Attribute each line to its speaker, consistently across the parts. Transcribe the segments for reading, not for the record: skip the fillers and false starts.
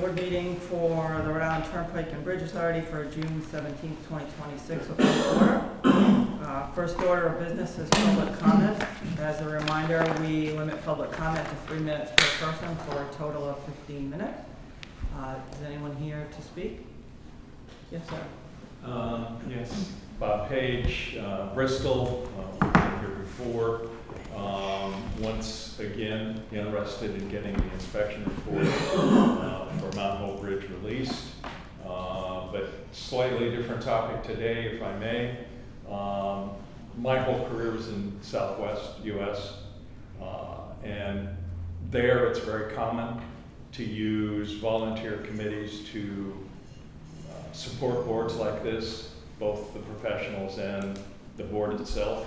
Speaker 1: Board meeting for the Rhode Island Turnpike and Bridge Authority for June 17th, 2026 will come to order. First order of business is public comment. As a reminder, we limit public comment to 3 minutes per person for a total of 15 minutes. Is anyone here to speak? Yes, sir.
Speaker 2: Yes, Bob Page, Bristol, we've been here before. Once again, interested in getting the inspection report for Mount Hope Bridge released. But slightly different topic today, if I may. My whole career was in Southwest US, and there it's very common to use volunteer committees to support boards like this, both the professionals and the board itself.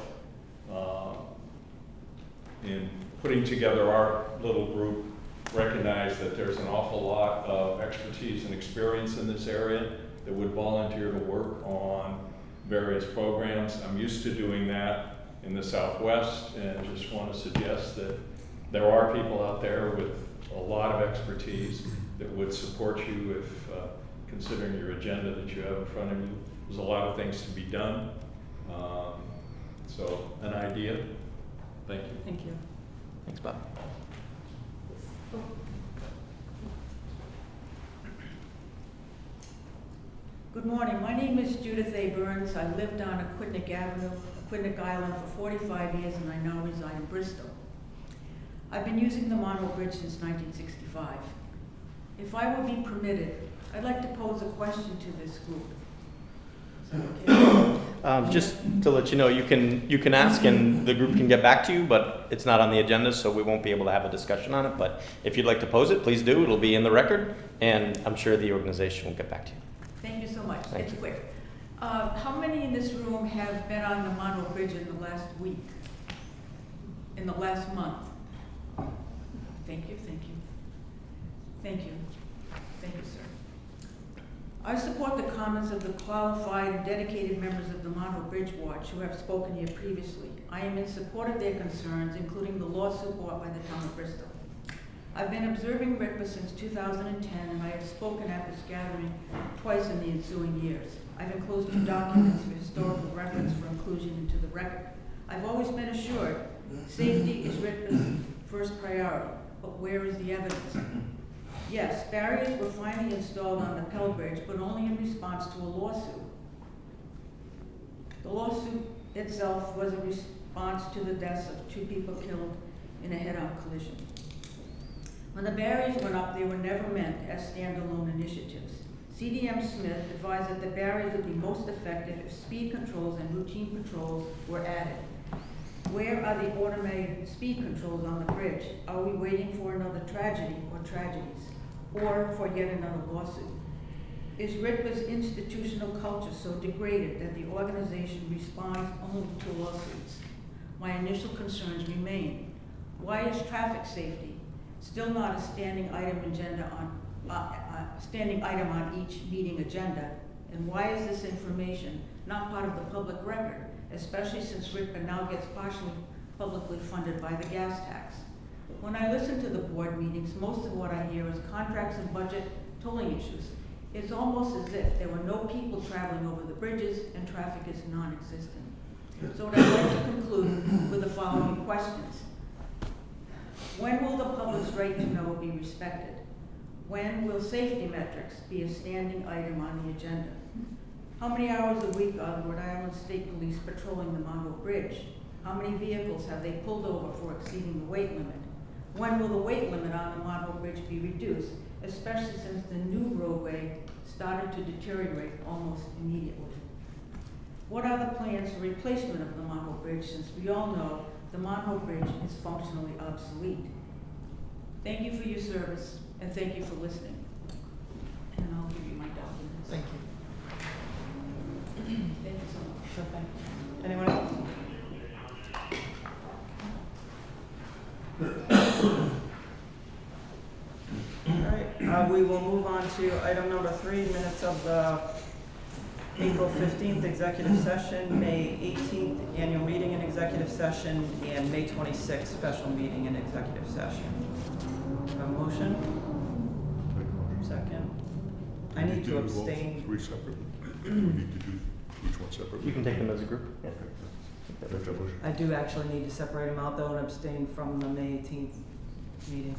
Speaker 2: In putting together our little group, recognize that there's an awful lot of expertise and experience in this area that would volunteer to work on various programs. I'm used to doing that in the Southwest, and just want to suggest that there are people out there with a lot of expertise that would support you if considering your agenda that you have in front of you. There's a lot of things to be done. So an idea. Thank you.
Speaker 1: Thank you.
Speaker 3: Thanks, Bob.
Speaker 4: Good morning. My name is Judith A. Burns. I lived on Aquidneck Avenue, Aquidneck Island for 45 years, and I now reside in Bristol. I've been using the Monroe Bridge since 1965. If I would be permitted, I'd like to pose a question to this group. Is that okay?
Speaker 3: Just to let you know, you can ask and the group can get back to you, but it's not on the agenda, so we won't be able to have a discussion on it. But if you'd like to pose it, please do. It'll be in the record, and I'm sure the organization will get back to you.
Speaker 4: Thank you so much.
Speaker 3: Thank
Speaker 4: It's
Speaker 3: you.
Speaker 4: quick. How many in this room have been on the Monroe Bridge in the last week? In the last month? Thank you, thank you. Thank you. Thank you, sir. I support the comments of the qualified and dedicated members of the Monroe Bridge Watch who have spoken here previously. I am in support of their concerns, including the lawsuit brought by the town of Bristol. I've been observing RIPA since 2010, and I have spoken at this gathering twice in the ensuing years. I've enclosed 2 documents for historical reference for inclusion into the record. I've always been assured safety is RIPA's first priority, but where is the evidence? Yes, barriers were finally installed on the Pell Bridge, but only in response to a lawsuit. The lawsuit itself was a response to the deaths of 2 people killed in a head-on collision. When the barriers went up, they were never meant as standalone initiatives. CDM Smith advised that the barriers would be most effective if speed controls and routine patrols were added. Where are the automated speed controls on the bridge? Are we waiting for another tragedy or tragedies, or for yet another lawsuit? Is RIPA's institutional culture so degraded that the organization responds only to lawsuits? My initial concerns remain. Why is traffic safety still not a standing item on each meeting agenda? And why is this information not part of the public record, especially since RIPA now gets partially publicly funded by the gas tax? When I listen to the board meetings, most of what I hear is contracts and budget tolling issues. It's almost as if there were no people traveling over the bridges and traffic is non-existent. So I'd like to conclude with the following questions. When will the public's right to know be respected? When will safety metrics be a standing item on the agenda? How many hours a week are the Rhode Island State Police patrolling the Monroe Bridge? How many vehicles have they pulled over for exceeding the weight limit? When will the weight limit on the Monroe Bridge be reduced, especially since the new roadway started to deteriorate almost immediately? What are the plans for replacement of the Monroe Bridge, since we all know the Monroe Bridge is functionally obsolete? Thank you for your service, and thank you for listening. And I'll give you my documents.
Speaker 1: Thank you.
Speaker 4: Thank you so much.
Speaker 1: Sure thing. Anyone else? All right, we will move on to item number 3, minutes of the April 15th executive session, May 18th annual meeting and executive session, and May 26th special meeting and executive session. A motion? Second. I need to
Speaker 5: do all
Speaker 1: abstain.
Speaker 5: three separately? Do we need to do each one separately?
Speaker 3: You can take them as a group. Yeah.
Speaker 5: Make that motion.
Speaker 1: I do actually need to separate them out though and abstain from the May 18th meeting.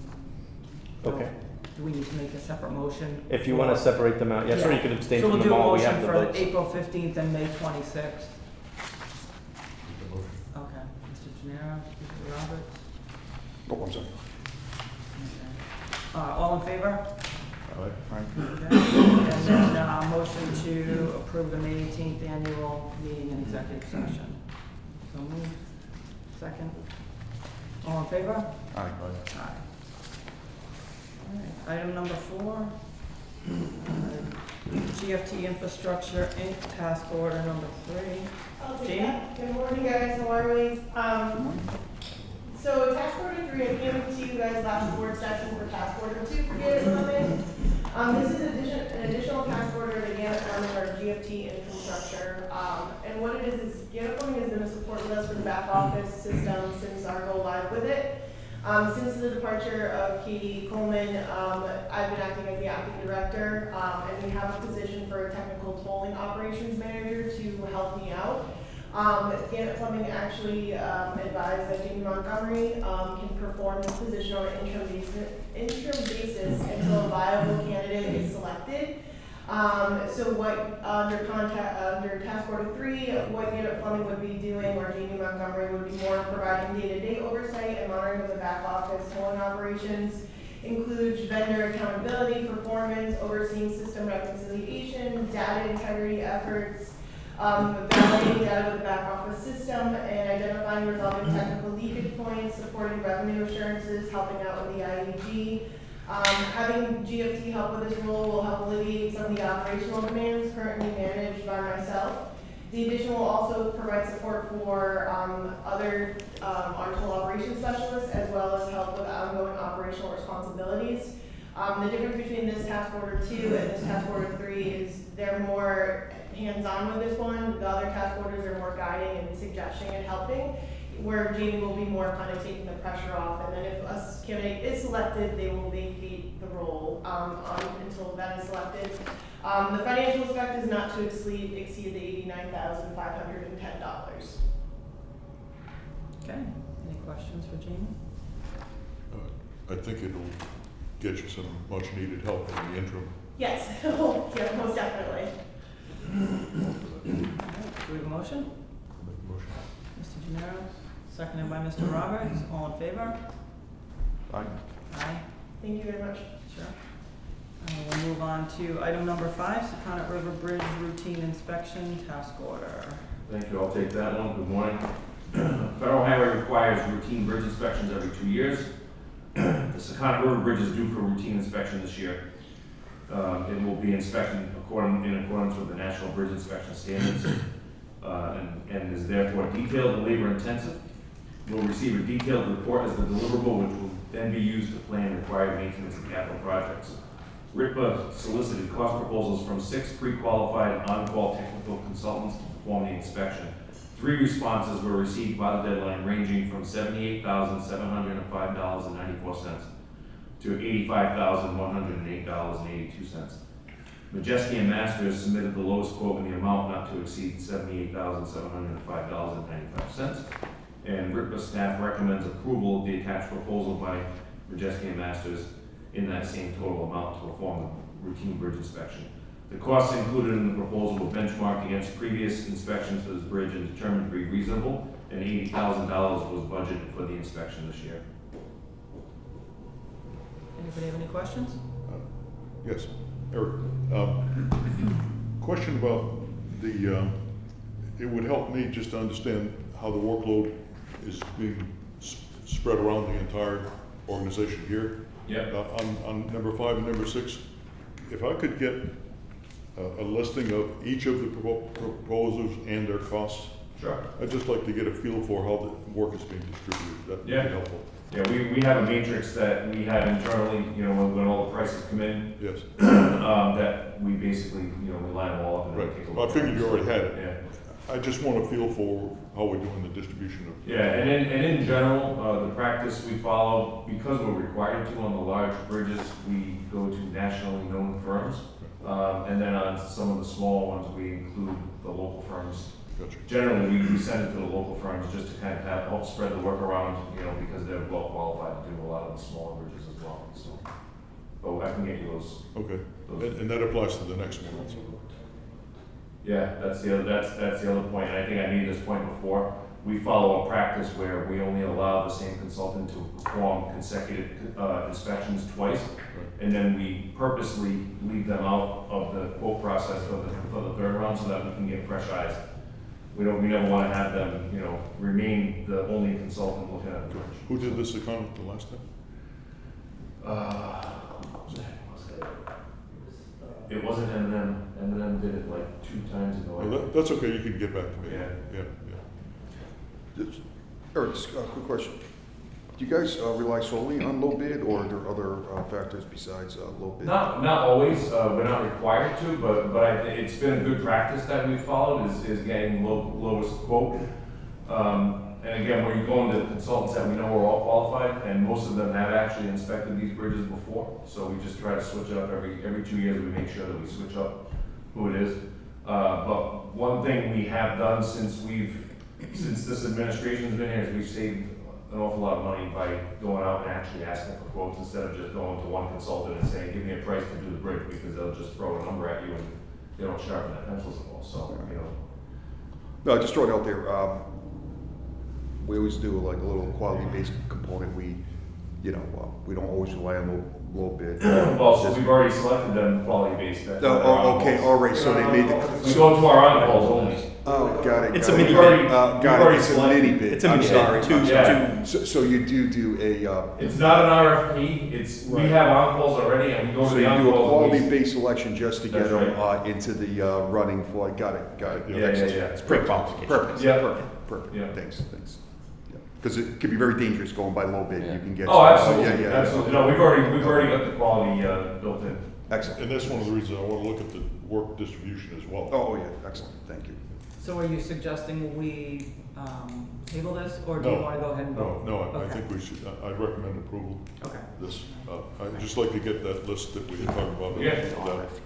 Speaker 1: So,
Speaker 3: Okay.
Speaker 1: do we need to make a separate motion?
Speaker 3: If you want to separate them out, yes, or
Speaker 1: Yeah.
Speaker 3: you could abstain
Speaker 1: So
Speaker 3: from
Speaker 1: we'll
Speaker 3: them
Speaker 1: do a
Speaker 3: all. We have
Speaker 1: motion
Speaker 3: the
Speaker 1: for
Speaker 3: votes.
Speaker 1: April 15th and May 26th.
Speaker 5: Make that motion.
Speaker 1: Okay. Mr. Gennaro, Mr. Roberts?
Speaker 5: Oh, I'm sorry.
Speaker 1: All in favor?
Speaker 5: All right.
Speaker 1: Okay. And then, motion to approve the May 18th annual meeting in executive session. So moved. Second. All in favor?
Speaker 5: Aye.
Speaker 1: Aye. All right, item number 4. GFT Infrastructure Inc. Task Order number 3.
Speaker 6: I'll take
Speaker 1: Jamie?
Speaker 6: that. Good morning, guys, how are we? So task order 3, I came to you guys last board session for task order 2 for Gannett Plumbing. This is an additional task order to Gannett Plumbing or GFT Infrastructure. And what it is Gannett Plumbing has been a support with us for the back office system since our go live with it. Since the departure of Katie Coleman, I've been acting as the acting director, and we have a position for a technical tolling operations manager to help me out. Gannett Plumbing actually advised that Jamie Montgomery can perform this position on an interim basis until a viable candidate is selected. So what under task order 3, what Gannett Plumbing would be doing, or Jamie Montgomery would be more providing day-to-day oversight and monitoring of the back office tolling operations, includes vendor accountability, performance, overseeing system reconciliation, data integrity efforts, validating data with the back office system, and identifying and resolving technical leakage points, supporting revenue assurances, helping out with the IEG. Having GFT help with this role will help alleviate some of the operational demands currently managed by myself. The addition will also provide support for other article operations specialists, as well as help with ongoing operational responsibilities. The difference between this task order 2 and this task order 3 is they're more hands-on with this one. The other task orders are more guiding and suggesting and helping, where Jamie will be more kind of taking the pressure off. And then if a candidate is selected, they will vacate the role until that is selected. The financial effect is not to exceed the $89,510.
Speaker 1: Okay, any questions for Jamie?
Speaker 5: I think it'll get you some much-needed help in the interim.
Speaker 6: Yes, yeah, most definitely.
Speaker 1: Do we have a motion?
Speaker 5: I'll make a motion.
Speaker 1: Mr. Gennaro, seconded by Mr. Roberts. All in favor?
Speaker 5: Aye.
Speaker 1: Aye.
Speaker 6: Thank you very much.
Speaker 1: Sure. We'll move on to item number 5, Secundit River Bridge Routine Inspection Task Order.
Speaker 7: Thank you, I'll take that one. Good morning. Federal Highway requires routine bridge inspections every 2 years. The Secundit River Bridge is due for routine inspection this year. It will be inspected in accordance with the National Bridge Inspection Standards and is therefore detailed and labor intensive. We'll receive a detailed report as the deliverable, which will then be used to plan required maintenance and capital projects. RIPA solicited cost proposals from 6 pre-qualified on-call technical consultants to perform the inspection. 3 responses were received by the deadline, ranging from $78,705.94 to $85,108.82. Majeski and Masters submitted the lowest quote in the amount not to exceed $78,705.95. And RIPA staff recommends approval of the attached proposal by Majeski and Masters in that same total amount to perform the routine bridge inspection. The costs included in the proposal were benchmarked against previous inspections for this bridge and determined to be reasonable, and $80,000 was budgeted for the inspection this year.
Speaker 1: Anybody have any questions?
Speaker 5: Yes, Eric. Question about it would help me just to understand how the workload is being spread around the entire organization here.
Speaker 7: Yep.
Speaker 5: On number 5 and number 6, if I could get a listing of each of the proposals and their costs.
Speaker 7: Sure.
Speaker 5: I'd just like to get a feel for how the work is being distributed. That would be helpful.
Speaker 7: Yeah, we have a matrix that we have internally, when all the prices come in,
Speaker 5: Yes.
Speaker 7: that we basically, we line them all up and then
Speaker 5: Right.
Speaker 7: take a
Speaker 5: Well, I
Speaker 7: look.
Speaker 5: figured you already had it.
Speaker 7: Yeah.
Speaker 5: I just want a feel for how we're doing the distribution of.
Speaker 7: Yeah, and in general, the practice we follow, because we're required to on the large bridges, we go to nationally known firms. And then on some of the smaller ones, we include the local firms.
Speaker 5: Gotcha.
Speaker 7: Generally, we send it to the local firms just to kind of help spread the work around, because they're well qualified to do a lot of the smaller bridges as well, so. But I can get you those.
Speaker 5: Okay, and that applies to the next one also.
Speaker 7: Yeah, that's the other point, and I think I made this point before. We follow a practice where we only allow the same consultant to perform consecutive inspections twice, and then we purposely leave them out of the quote process for the third round so that we can get fresh eyes. We never want to have them, remain the only consultant looking at the bridge.
Speaker 5: Who did this account the last time?
Speaker 7: It wasn't M&M. M&M did it like 2 times ago.
Speaker 5: Well, that's okay, you can get back to me.
Speaker 7: Yeah.
Speaker 5: Yeah.
Speaker 8: Eric, just a quick question. Do you guys rely solely on low bid, or are there other factors besides low bid?
Speaker 7: Not always, we're not required to, but I think it's been a good practice that we've followed is getting lowest quote. And again, we're going to consultants that we know are all qualified, and most of them have actually inspected these bridges before. So we just try to switch it up every 2 years. We make sure that we switch up who it is. But one thing we have done since this administration's been here is we've saved an awful lot of money by going out and actually asking for quotes instead of just going to one consultant and saying, give me a price to do the bridge, because they'll just throw a number at you and they don't sharpen their pencils at all. So,
Speaker 8: No, just throw it out there. We always do like a little quality-based component. We don't always rely on low bid.
Speaker 7: Well, so we've already selected them quality-based.
Speaker 8: Okay, all right, so they made
Speaker 7: We go to our on-calls only.
Speaker 8: Oh, got it.
Speaker 3: It's
Speaker 8: got
Speaker 3: a
Speaker 8: it.
Speaker 3: mini
Speaker 7: already-
Speaker 3: bid.
Speaker 8: Got it, it's a mini bid.
Speaker 3: It's a
Speaker 8: I'm
Speaker 3: mini
Speaker 8: sorry.
Speaker 3: bid. Two,
Speaker 7: Yeah.
Speaker 8: So you do a,
Speaker 7: It's not an RFP, we have on-calls already, and we go to
Speaker 8: so
Speaker 7: the
Speaker 8: you
Speaker 7: on-calls.
Speaker 8: do a
Speaker 7: and
Speaker 8: quality-based selection just to get
Speaker 7: That's
Speaker 8: them into the running for, got it.
Speaker 7: Yeah.
Speaker 3: It's pre-qualification.
Speaker 8: Perfect,
Speaker 7: Yeah.
Speaker 8: perfect,
Speaker 7: Yeah.
Speaker 8: thanks. Because it can be very dangerous going by low bid, you can get.
Speaker 7: Oh, absolutely,
Speaker 8: Yeah,
Speaker 7: absolutely. No, we've already got the quality, built in.
Speaker 8: Excellent.
Speaker 5: And that's one of the reasons I want to look at the work distribution as well.
Speaker 8: Oh, yeah, excellent, thank you.
Speaker 1: So are you suggesting we table this, or do you
Speaker 5: No.
Speaker 1: want to go ahead and vote?
Speaker 5: No, I
Speaker 1: Okay.
Speaker 5: think we should, I'd recommend approval
Speaker 1: Okay.
Speaker 5: of this. I'd just like to get that list that we had talked about.
Speaker 7: Yeah.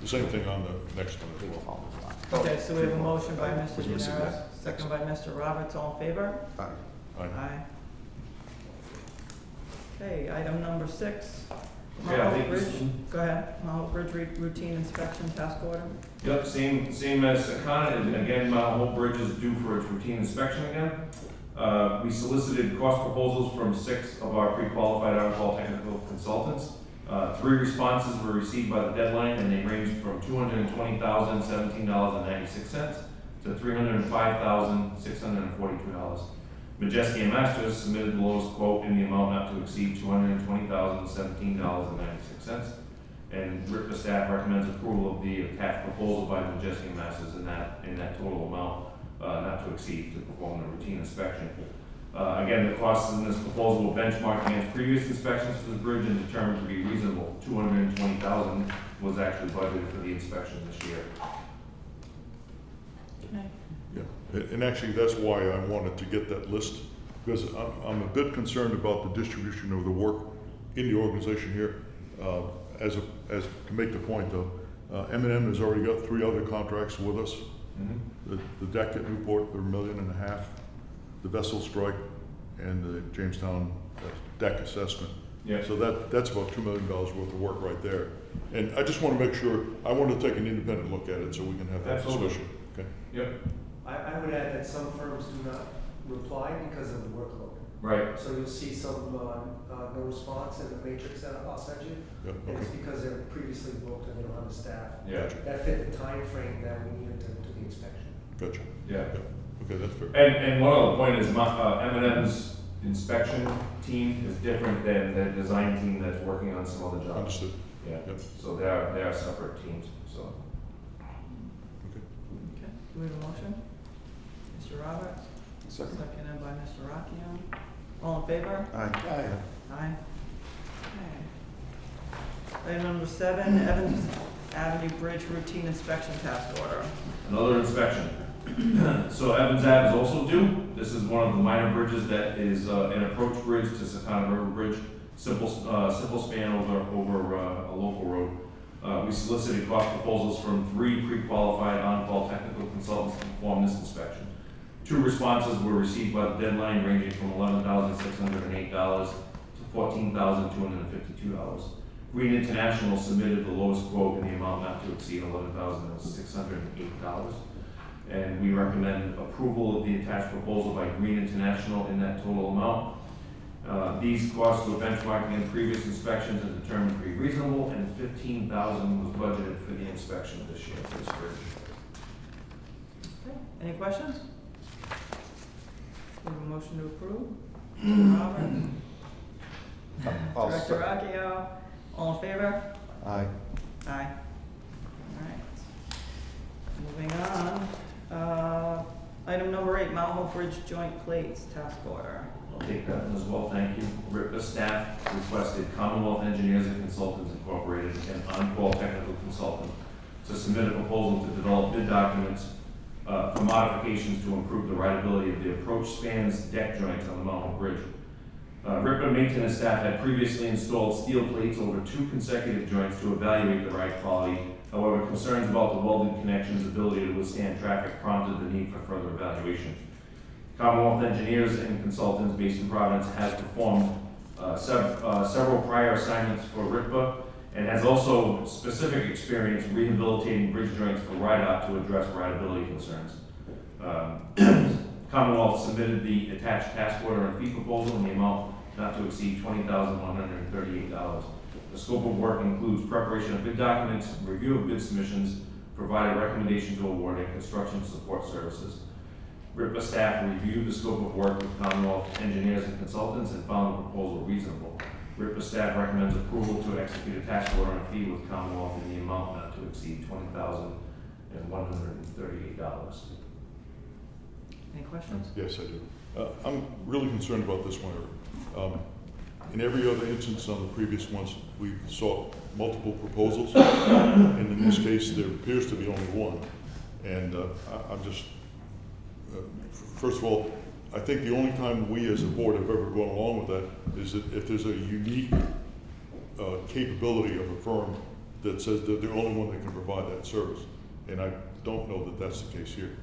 Speaker 5: The same thing on the next one as well.
Speaker 1: Okay, so we have a motion by Mr.
Speaker 8: Was missing
Speaker 1: Gennaris,
Speaker 8: that.
Speaker 1: second by Mr. Roberts, all in favor?
Speaker 8: Aye.
Speaker 5: Aye.
Speaker 1: Okay, item number 6.
Speaker 7: Okay, I
Speaker 1: Mount
Speaker 7: think
Speaker 1: Hope
Speaker 7: this
Speaker 1: Bridge, go ahead, Mount Hope Bridge routine inspection task order.
Speaker 7: Yep, same as Secana, and again, Mount Hope Bridge is due for its routine inspection again. We solicited cost proposals from 6 of our pre-qualified on-call technical consultants. 3 responses were received by the deadline, and they ranged from $220,017.96 to $305,642. Majeski and Masters submitted the lowest quote in the amount not to exceed $220,017.96. And RIPA staff recommends approval of the attached proposal by Majeski and Masters in that total amount, not to exceed, to perform the routine inspection. Again, the costs in this proposal were benchmarked against previous inspections for the bridge and determined to be reasonable. $220,000 was actually budgeted for the inspection this year.
Speaker 1: Okay.
Speaker 5: Yeah, and actually, that's why I wanted to get that list, because I'm a bit concerned about the distribution of the work in the organization here. To make the point though, M&M has already got 3 other contracts with us.
Speaker 7: Mm-hmm.
Speaker 5: The deck at Newport, they're $1.5 million, the vessel strike, and the Jamestown deck assessment.
Speaker 7: Yeah.
Speaker 5: So that's about $2 million worth of work right there. And I just want to make sure, I want to take an independent look at it so we can have that
Speaker 7: Absolutely.
Speaker 5: discussion. Okay.
Speaker 7: Yep,
Speaker 9: I would add that some firms do not reply because of the workload.
Speaker 7: right.
Speaker 9: So you'll see some no response in the matrix that I'll send you.
Speaker 5: Yeah,
Speaker 9: And it's
Speaker 5: okay.
Speaker 9: because they're previously booked and they don't have the staff.
Speaker 7: Yeah,
Speaker 9: That fit the time frame that we needed to do the inspection.
Speaker 5: Gotcha.
Speaker 7: yeah.
Speaker 5: Okay, that's fair.
Speaker 7: And one other point is M&M's inspection team is different than the design team that's working on some other jobs.
Speaker 5: Understood.
Speaker 7: Yeah,
Speaker 5: Yep.
Speaker 7: so they are separate teams, so.
Speaker 1: Okay, do we have a motion? Mr. Roberts,
Speaker 8: Second.
Speaker 1: seconded by Mr. Rocchio. All in favor?
Speaker 8: Aye.
Speaker 1: Aye. Okay. Item number 7, Evans Avenue Bridge routine inspection task order.
Speaker 7: Another inspection. So Evans Ave is also due. This is one of the minor bridges that is an approach bridge to Secana River Bridge. Simple span over a local road. We solicited cost proposals from 3 pre-qualified on-call technical consultants to perform this inspection. 2 responses were received by the deadline, ranging from $11,608 to $14,252. Green International submitted the lowest quote in the amount not to exceed $11,608. And we recommend approval of the attached proposal by Green International in that total amount. These costs were benchmarked against previous inspections and determined to be reasonable, and $15,000 was budgeted for the inspection this year for this bridge.
Speaker 1: Okay, any questions? We have a motion to approve. Robert?
Speaker 8: I'll
Speaker 1: Director Rocchio, all in favor?
Speaker 8: Aye.
Speaker 1: Aye. All right. Moving on, item number 8, Mount Hope Bridge Joint Plates Task Order.
Speaker 7: I'll take that one as well, thank you. RIPA staff requested Commonwealth Engineers and Consultants Incorporated, an on-call technical consultant, to submit a proposal to develop bid documents for modifications to improve the rideability of the approach spans deck joints on the Mount Hope Bridge. RIPA maintenance staff had previously installed steel plates over 2 consecutive joints to evaluate the ride quality. However, concerns about the welded connection's ability to withstand traffic prompted the need for further evaluation. Commonwealth Engineers and Consultants based in Providence has performed several prior assignments for RIPA and has also specific experience rehabilitating bridge joints for RIDOT to address rideability concerns. Commonwealth submitted the attached task order and fee proposal in the amount not to exceed $20,138. The scope of work includes preparation of bid documents, review of bid submissions, provide a recommendation to award, and construction support services. RIPA staff reviewed the scope of work with Commonwealth Engineers and Consultants and found the proposal reasonable. RIPA staff recommends approval to execute a task order and fee with Commonwealth in the amount not to exceed $20,138.
Speaker 1: Any questions?
Speaker 5: Yes, I do. I'm really concerned about this one. In every other instance on the previous ones, we saw multiple proposals, and in this case, there appears to be only one. And I'm just, first of all, I think the only time we as a board have ever gone along with that is that if there's a unique capability of a firm that says that they're the only one that can provide that service. And I don't know that that's the case here.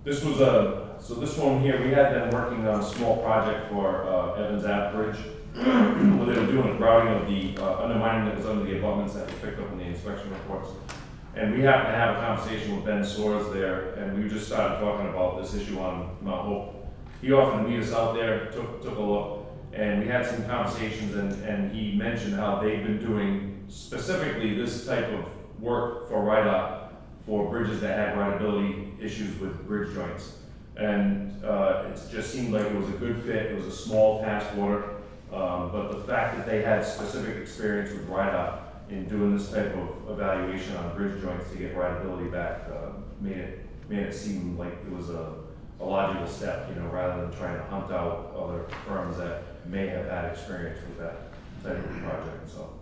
Speaker 7: This was so this one here, we had them working on a small project for Evans Ave Bridge, where they were doing a grouting of the undermining that was under the abutments that was picked up in the inspection reports. And we happened to have a conversation with Ben Soares there, and we just started talking about this issue on Mount Hope. He offered to meet us out there, took a look, and we had some conversations, and he mentioned how they've been doing specifically this type of work for RIDOT for bridges that had rideability issues with bridge joints. And it just seemed like it was a good fit. It was a small task order, but the fact that they had specific experience with RIDOT in doing this type of evaluation on bridge joints to get rideability back made it seem like it was a logical step, rather than trying to hunt out other firms that may have had experience with that type of project. So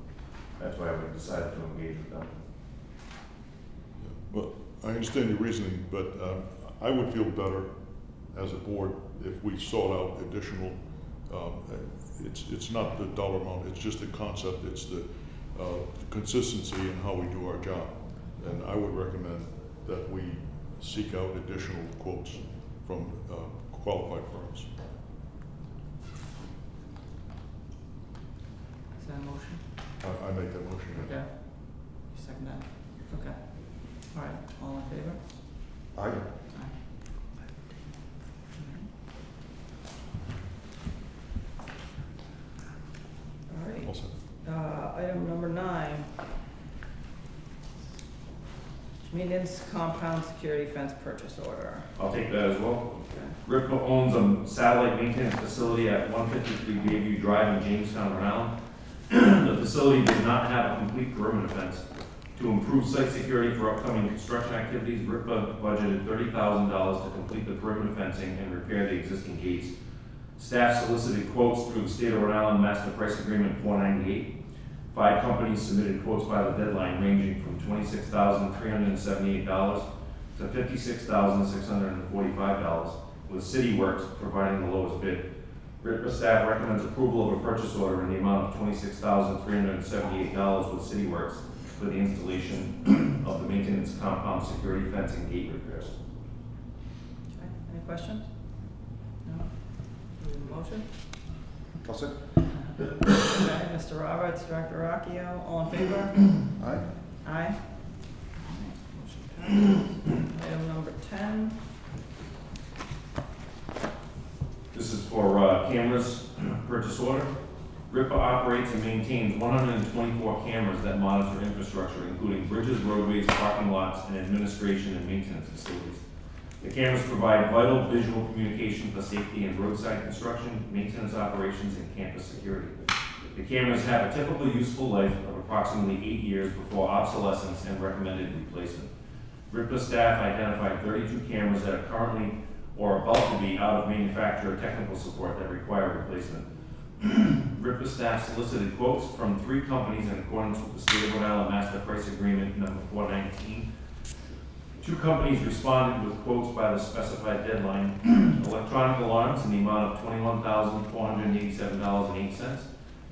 Speaker 7: that's why we decided to engage with them.
Speaker 5: Well, I understand your reasoning, but I would feel better as a board if we sought out additional, it's not the dollar amount, it's just the concept, it's the consistency in how we do our job. And I would recommend that we seek out additional quotes from qualified firms.
Speaker 1: Is that a motion?
Speaker 5: I make that motion.
Speaker 1: Okay. You second that? Okay. All right, all in favor?
Speaker 8: Aye.
Speaker 1: All right.
Speaker 5: All set.
Speaker 1: Item number 9. Maintenance compound security fence purchase order.
Speaker 7: I'll take that as well.
Speaker 1: Okay.
Speaker 7: RIPA owns a satellite maintenance facility at 153 Bayview Drive in Jamestown, Rhode Island. The facility does not have a complete perimeter fence. To improve site security for upcoming construction activities, RIPA budgeted $30,000 to complete the perimeter fencing and repair the existing gates. Staff solicited quotes through the State of Rhode Island Master Price Agreement 498. 5 companies submitted quotes by the deadline ranging from $26,378 to $56,645, with CityWorks providing the lowest bid. RIPA staff recommends approval of a purchase order in the amount of $26,378 with CityWorks for the installation of the maintenance compound security fence and gate repairs.
Speaker 1: Okay, any questions? No? Do we have a motion?
Speaker 8: I'll say.
Speaker 1: Okay, Mr. Roberts, Director Rocchio, all in favor?
Speaker 8: Aye.
Speaker 1: Aye. Motion passes. Item number 10.
Speaker 7: This is for cameras purchase order. RIPA operates and maintains 124 cameras that monitor infrastructure, including bridges, roadways, parking lots, and administration and maintenance facilities. The cameras provide vital visual communication for safety and roadside construction, maintenance operations, and campus security. The cameras have a typical useful life of approximately 8 years before obsolescence and recommended replacement. RIPA staff identified 32 cameras that are currently or about to be out of manufacturer technical support that require replacement. RIPA staff solicited quotes from 3 companies in accordance with the State of Rhode Island Master Price Agreement number 419. 2 companies responded with quotes by the specified deadline. Electronic Alarms in the amount of $21,487.08,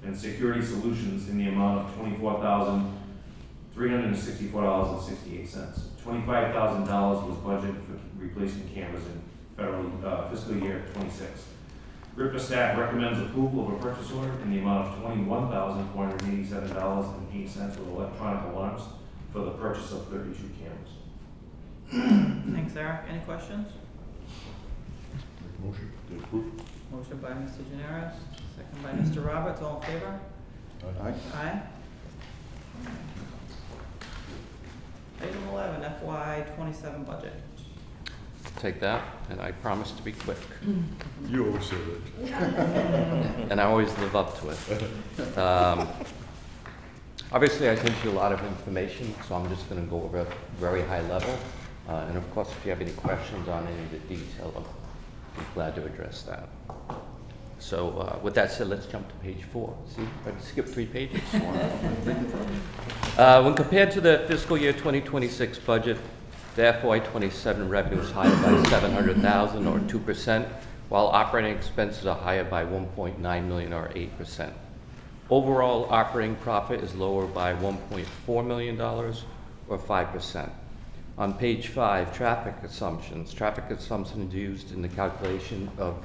Speaker 7: and Security Solutions in the amount of $24,364.68. $25,000 was budgeted for replacing cameras in federal fiscal year 26. RIPA staff recommends approval of a purchase order in the amount of $21,487.08 with electronic alarms for the purchase of 32 cameras.
Speaker 1: Thanks, Eric. Any questions?
Speaker 5: Make a motion to approve.
Speaker 1: Motion by Mr. Generis, second by Mr. Roberts, all in favor?
Speaker 8: Aye.
Speaker 1: Aye. Item 11, FY 27 budget.
Speaker 10: Take that, and I promise to be quick.
Speaker 5: You always say that.
Speaker 10: And I always live up to it. Obviously, I sent you a lot of information, so I'm just going to go over a very high level. And of course, if you have any questions on any of the detail, I'll be glad to address that. So with that said, let's jump to page 4. See, I skipped 3 pages. When compared to the fiscal year 2026 budget, the FY27 revenue is higher by $700,000 or 2%, while operating expenses are higher by $1.9 million or 8%. Overall operating profit is lower by $1.4 million or 5%. On page 5, traffic assumptions. Traffic assumptions used in the calculation of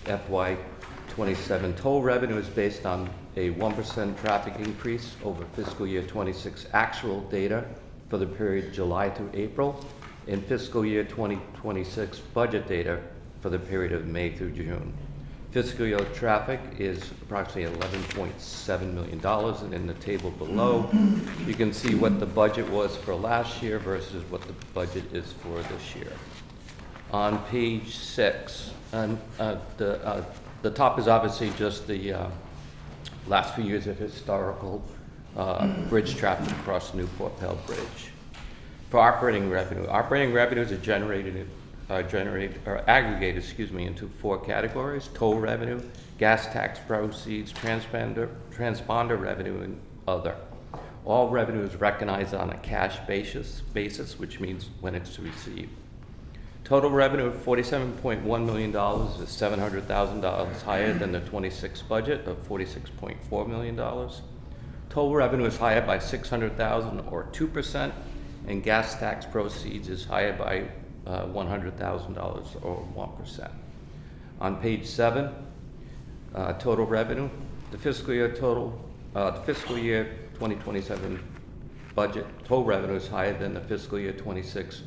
Speaker 10: FY27 toll revenue is based on a 1% traffic increase over fiscal year 26 actual data for the period July through April, and fiscal year 2026 budget data for the period of May through June. Fiscal year traffic is approximately $11.7 million, and in the table below, you can see what the budget was for last year versus what the budget is for this year. On page 6, the top is obviously just the last few years of historical bridge traffic across the Newport Pell Bridge. For operating revenues are aggregated into 4 categories: toll revenue, gas tax proceeds, transponder revenue, and other. All revenue is recognized on a cash basis, which means when it's received. Total revenue of $47.1 million is $700,000 higher than the 26 budget of $46.4 million. Toll revenue is higher by $600,000 or 2%, and gas tax proceeds is higher by $100,000 or 1%. On page 7, total revenue, the fiscal year 2027 budget toll revenue is higher than the fiscal year 26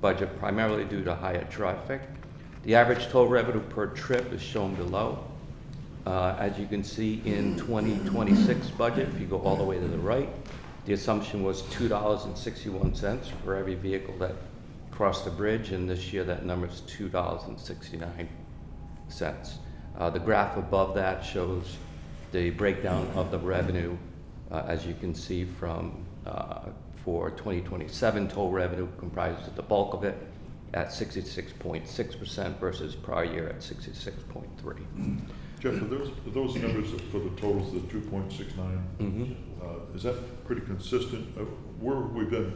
Speaker 10: budget, primarily due to higher traffic. The average toll revenue per trip is shown below. As you can see in 2026 budget, if you go all the way to the right, the assumption was $2.61 for every vehicle that crossed the bridge, and this year that number is $2.69. The graph above that shows the breakdown of the revenue, as you can see from for 2027 toll revenue comprises the bulk of it at 66.6% versus prior year at 66.3%.
Speaker 5: Jeff, are those numbers for the totals, the 2.69?
Speaker 10: Mm-hmm.
Speaker 5: Is that pretty consistent? Where have we been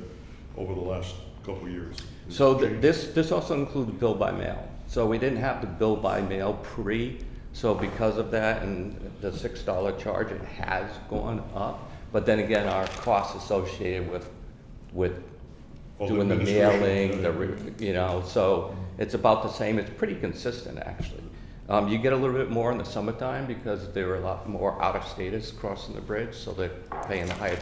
Speaker 5: over the last couple of years?
Speaker 10: So this also includes bill by mail. So we didn't have the bill by mail so because of that and the $6 charge, it has gone up. But then again, our costs associated with
Speaker 5: All the
Speaker 10: doing the
Speaker 5: administration,
Speaker 10: mailing,
Speaker 5: yeah.
Speaker 10: you know, so it's about the same. It's pretty consistent, actually. You get a little bit more in the summertime because there are a lot more out-of-staters crossing the bridge, so they're paying a higher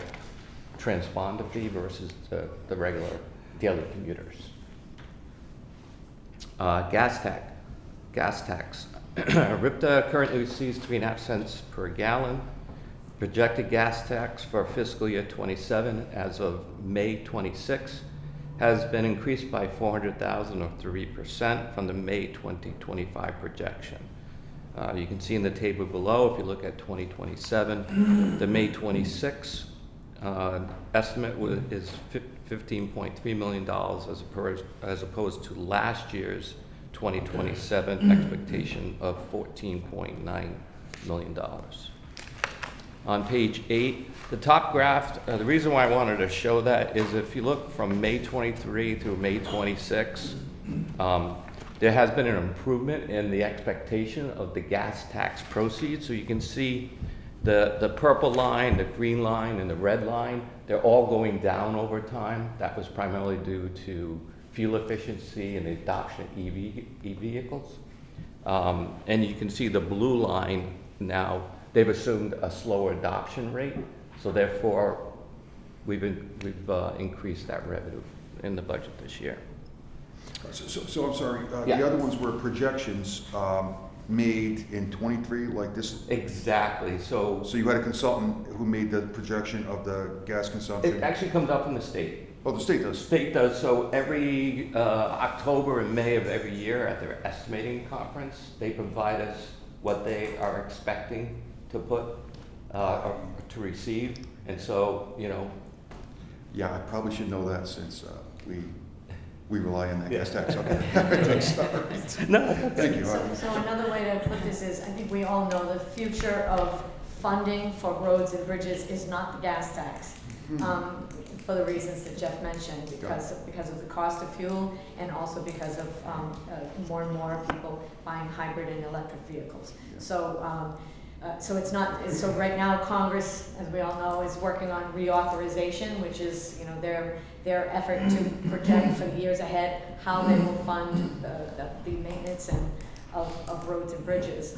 Speaker 10: transponder fee versus the regular daily commuters. Gas tax. RIPTA currently receives 3.5 cents per gallon. Projected gas tax for fiscal year 27 as of May 26 has been increased by $400,000 or 3% from the May 2025 projection. You can see in the table below, if you look at 2027, the May 26 estimate is $15.3 million as opposed to last year's 2027 expectation of $14.9 million. On page 8, the top graph, the reason why I wanted to show that is if you look from May 23 through May 26, there has been an improvement in the expectation of the gas tax proceeds. So you can see the purple line, the green line, and the red line, they're all going down over time. That was primarily due to fuel efficiency and the adoption of EV vehicles. And you can see the blue line now, they've assumed a slower adoption rate, so therefore we've increased that revenue in the budget this year.
Speaker 8: So I'm sorry,
Speaker 10: Yeah.
Speaker 8: the other ones were projections made in 23, like this?
Speaker 10: Exactly. So
Speaker 8: So you had a consultant who made the projection of the gas consumption?
Speaker 10: it actually comes up from the state.
Speaker 8: Oh, the state
Speaker 10: The
Speaker 8: does?
Speaker 10: state does, so every October and May of every year at their estimating conference, they provide us what they are expecting to put, or to receive. And so, you know,
Speaker 8: Yeah, I probably should know that since we rely on that gas
Speaker 10: Yeah.
Speaker 8: tax. Okay. Sorry.
Speaker 10: no,
Speaker 8: Thank you.
Speaker 11: So another way to put this is, I think we all know the future of funding for roads and bridges is not the gas tax. For the reasons that Jeff mentioned, because of the cost of fuel and also because of more and more people buying hybrid and electric vehicles. So it's not, so right now Congress, as we all know, is working on reauthorization, which is, you know, their effort to project for the years ahead how they will fund the maintenance of roads and bridges.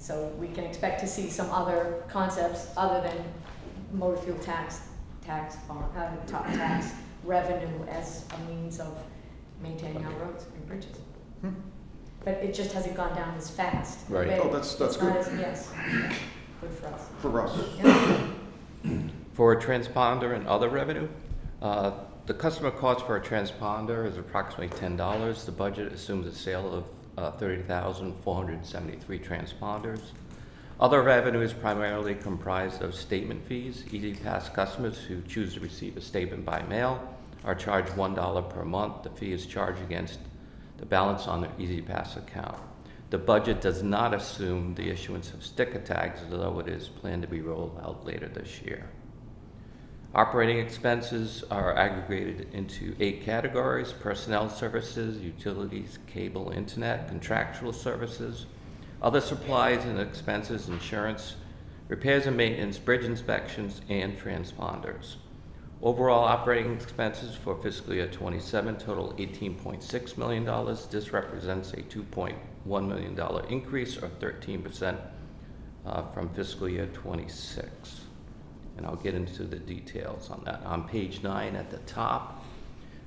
Speaker 11: So we can expect to see some other concepts other than motor fuel tax revenue as a means of maintaining our roads and bridges. But it just hasn't gone down as fast.
Speaker 10: Right.
Speaker 8: Oh, that's
Speaker 11: It's
Speaker 8: good.
Speaker 11: not as- Yes, good for us.
Speaker 8: For us.
Speaker 11: Yeah.
Speaker 10: for a transponder and other revenue, the customer cost for a transponder is approximately $10. The budget assumes a sale of 30,473 transponders. Other revenue is primarily comprised of statement fees. EasyPass customers who choose to receive a statement by mail are charged $1 per month. The fee is charged against the balance on their EasyPass account. The budget does not assume the issuance of sticker tags, although it is planned to be rolled out later this year. Operating expenses are aggregated into 8 categories: personnel services, utilities, cable, internet, contractual services, other supplies and expenses, insurance, repairs and maintenance, bridge inspections, and transponders. Overall operating expenses for fiscal year 27 total $18.6 million. This represents a $2.1 million increase, or 13% from fiscal year 26. And I'll get into the details on that. On page 9 at the top,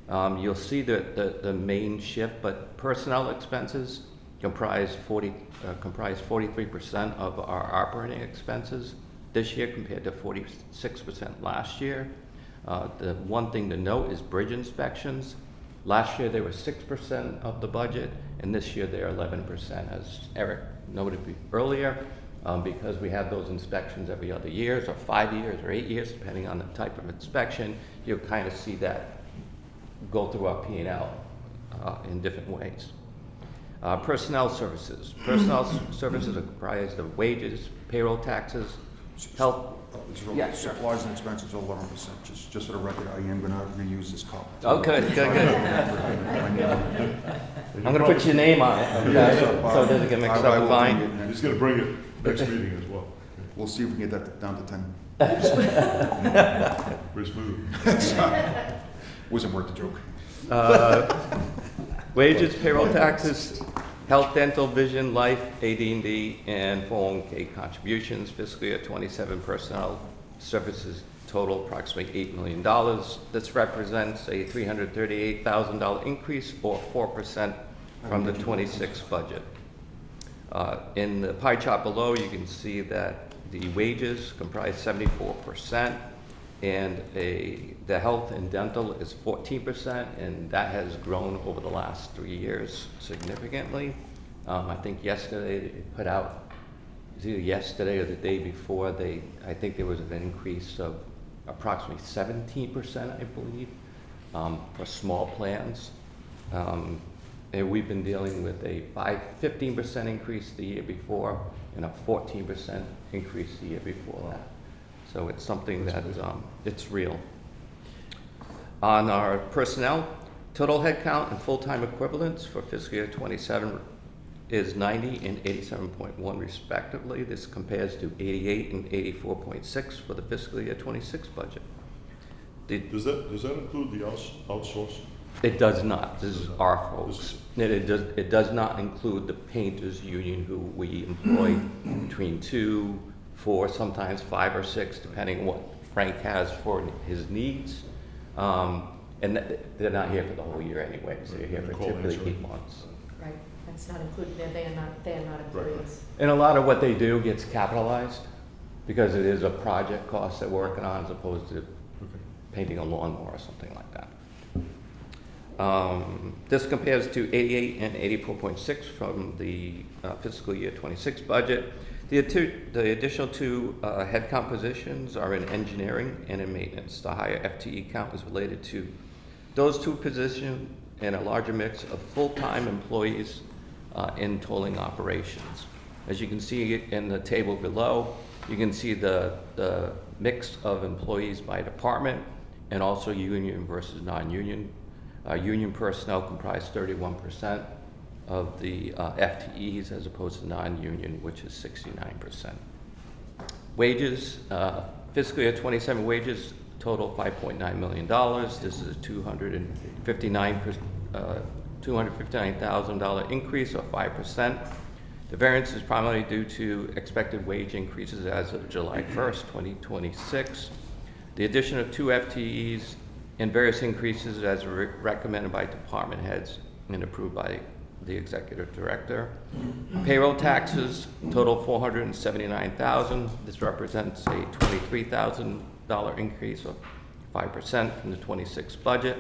Speaker 10: you'll see the main shift, but personnel expenses comprise 43% of our operating expenses this year compared to 46% last year. The one thing to note is bridge inspections. Last year they were 6% of the budget, and this year they're 11%, as Eric noted earlier, because we have those inspections every other year, or 5 years, or 8 years, depending on the type of inspection. You'll kind of see that go through our P&L in different ways. Personnel services. Personnel services are comprised of wages, payroll taxes, health. Yeah, sure.
Speaker 8: Supplies and expenses are 11%. Just for the record, I am going to reuse this copy.
Speaker 10: Oh, good. I'm going to put your name on it, okay? So it doesn't get mixed up with mine.
Speaker 5: He's gonna bring it next meeting as well.
Speaker 8: We'll see if we can get that down to 10.
Speaker 5: Very smooth.
Speaker 8: Wasn't worth the joke.
Speaker 10: Wages, payroll taxes, health, dental, vision, life, AD&D, and 401k contributions. Fiscal year 27 personnel services total approximately $8 million. This represents a $338,000 increase, or 4% from the 26 budget. In the pie chart below, you can see that the wages comprise 74%, and the health and dental is 14%, and that has grown over the last 3 years significantly. I think yesterday they put out, it was either yesterday or the day before, I think there was an increase of approximately 17%, I believe, for small plans. And we've been dealing with a 15% increase the year before and a 14% increase the year before that. So it's something that it's real. On our personnel, total headcount and full-time equivalents for fiscal year 27 is 90 and 87.1 respectively. This compares to 88 and 84.6 for the fiscal year 26 budget.
Speaker 5: Does that include the outsource?
Speaker 10: It does not. This is our folks. It does not include the painters union, who we employ between 2, 4, sometimes 5 or 6, depending on what Frank has for his needs. And they're not here for the whole year anyway, so they're here for typically 8 months.
Speaker 11: Right, that's not included, they are not employees.
Speaker 10: And a lot of what they do gets capitalized because it is a project cost they're working on, as opposed to painting a lawnmower or something like that. This compares to 88 and 84.6 from the fiscal year 26 budget. The additional 2 headcount positions are in engineering and in maintenance. The higher FTE count is related to those 2 positions and a larger mix of full-time employees in tolling operations. As you can see in the table below, you can see the mix of employees by department and also union versus non-union. Union personnel comprise 31% of the FTEs, as opposed to non-union, which is 69%. Wages, fiscal year 27 wages total $5.9 million. This is a $259,000 increase, or 5%. The variance is primarily due to expected wage increases as of July 1st, 2026. The addition of 2 FTEs and various increases as recommended by department heads and approved by the executive director. Payroll taxes total $479,000. This represents a $23,000 increase, of 5% from the 26 budget.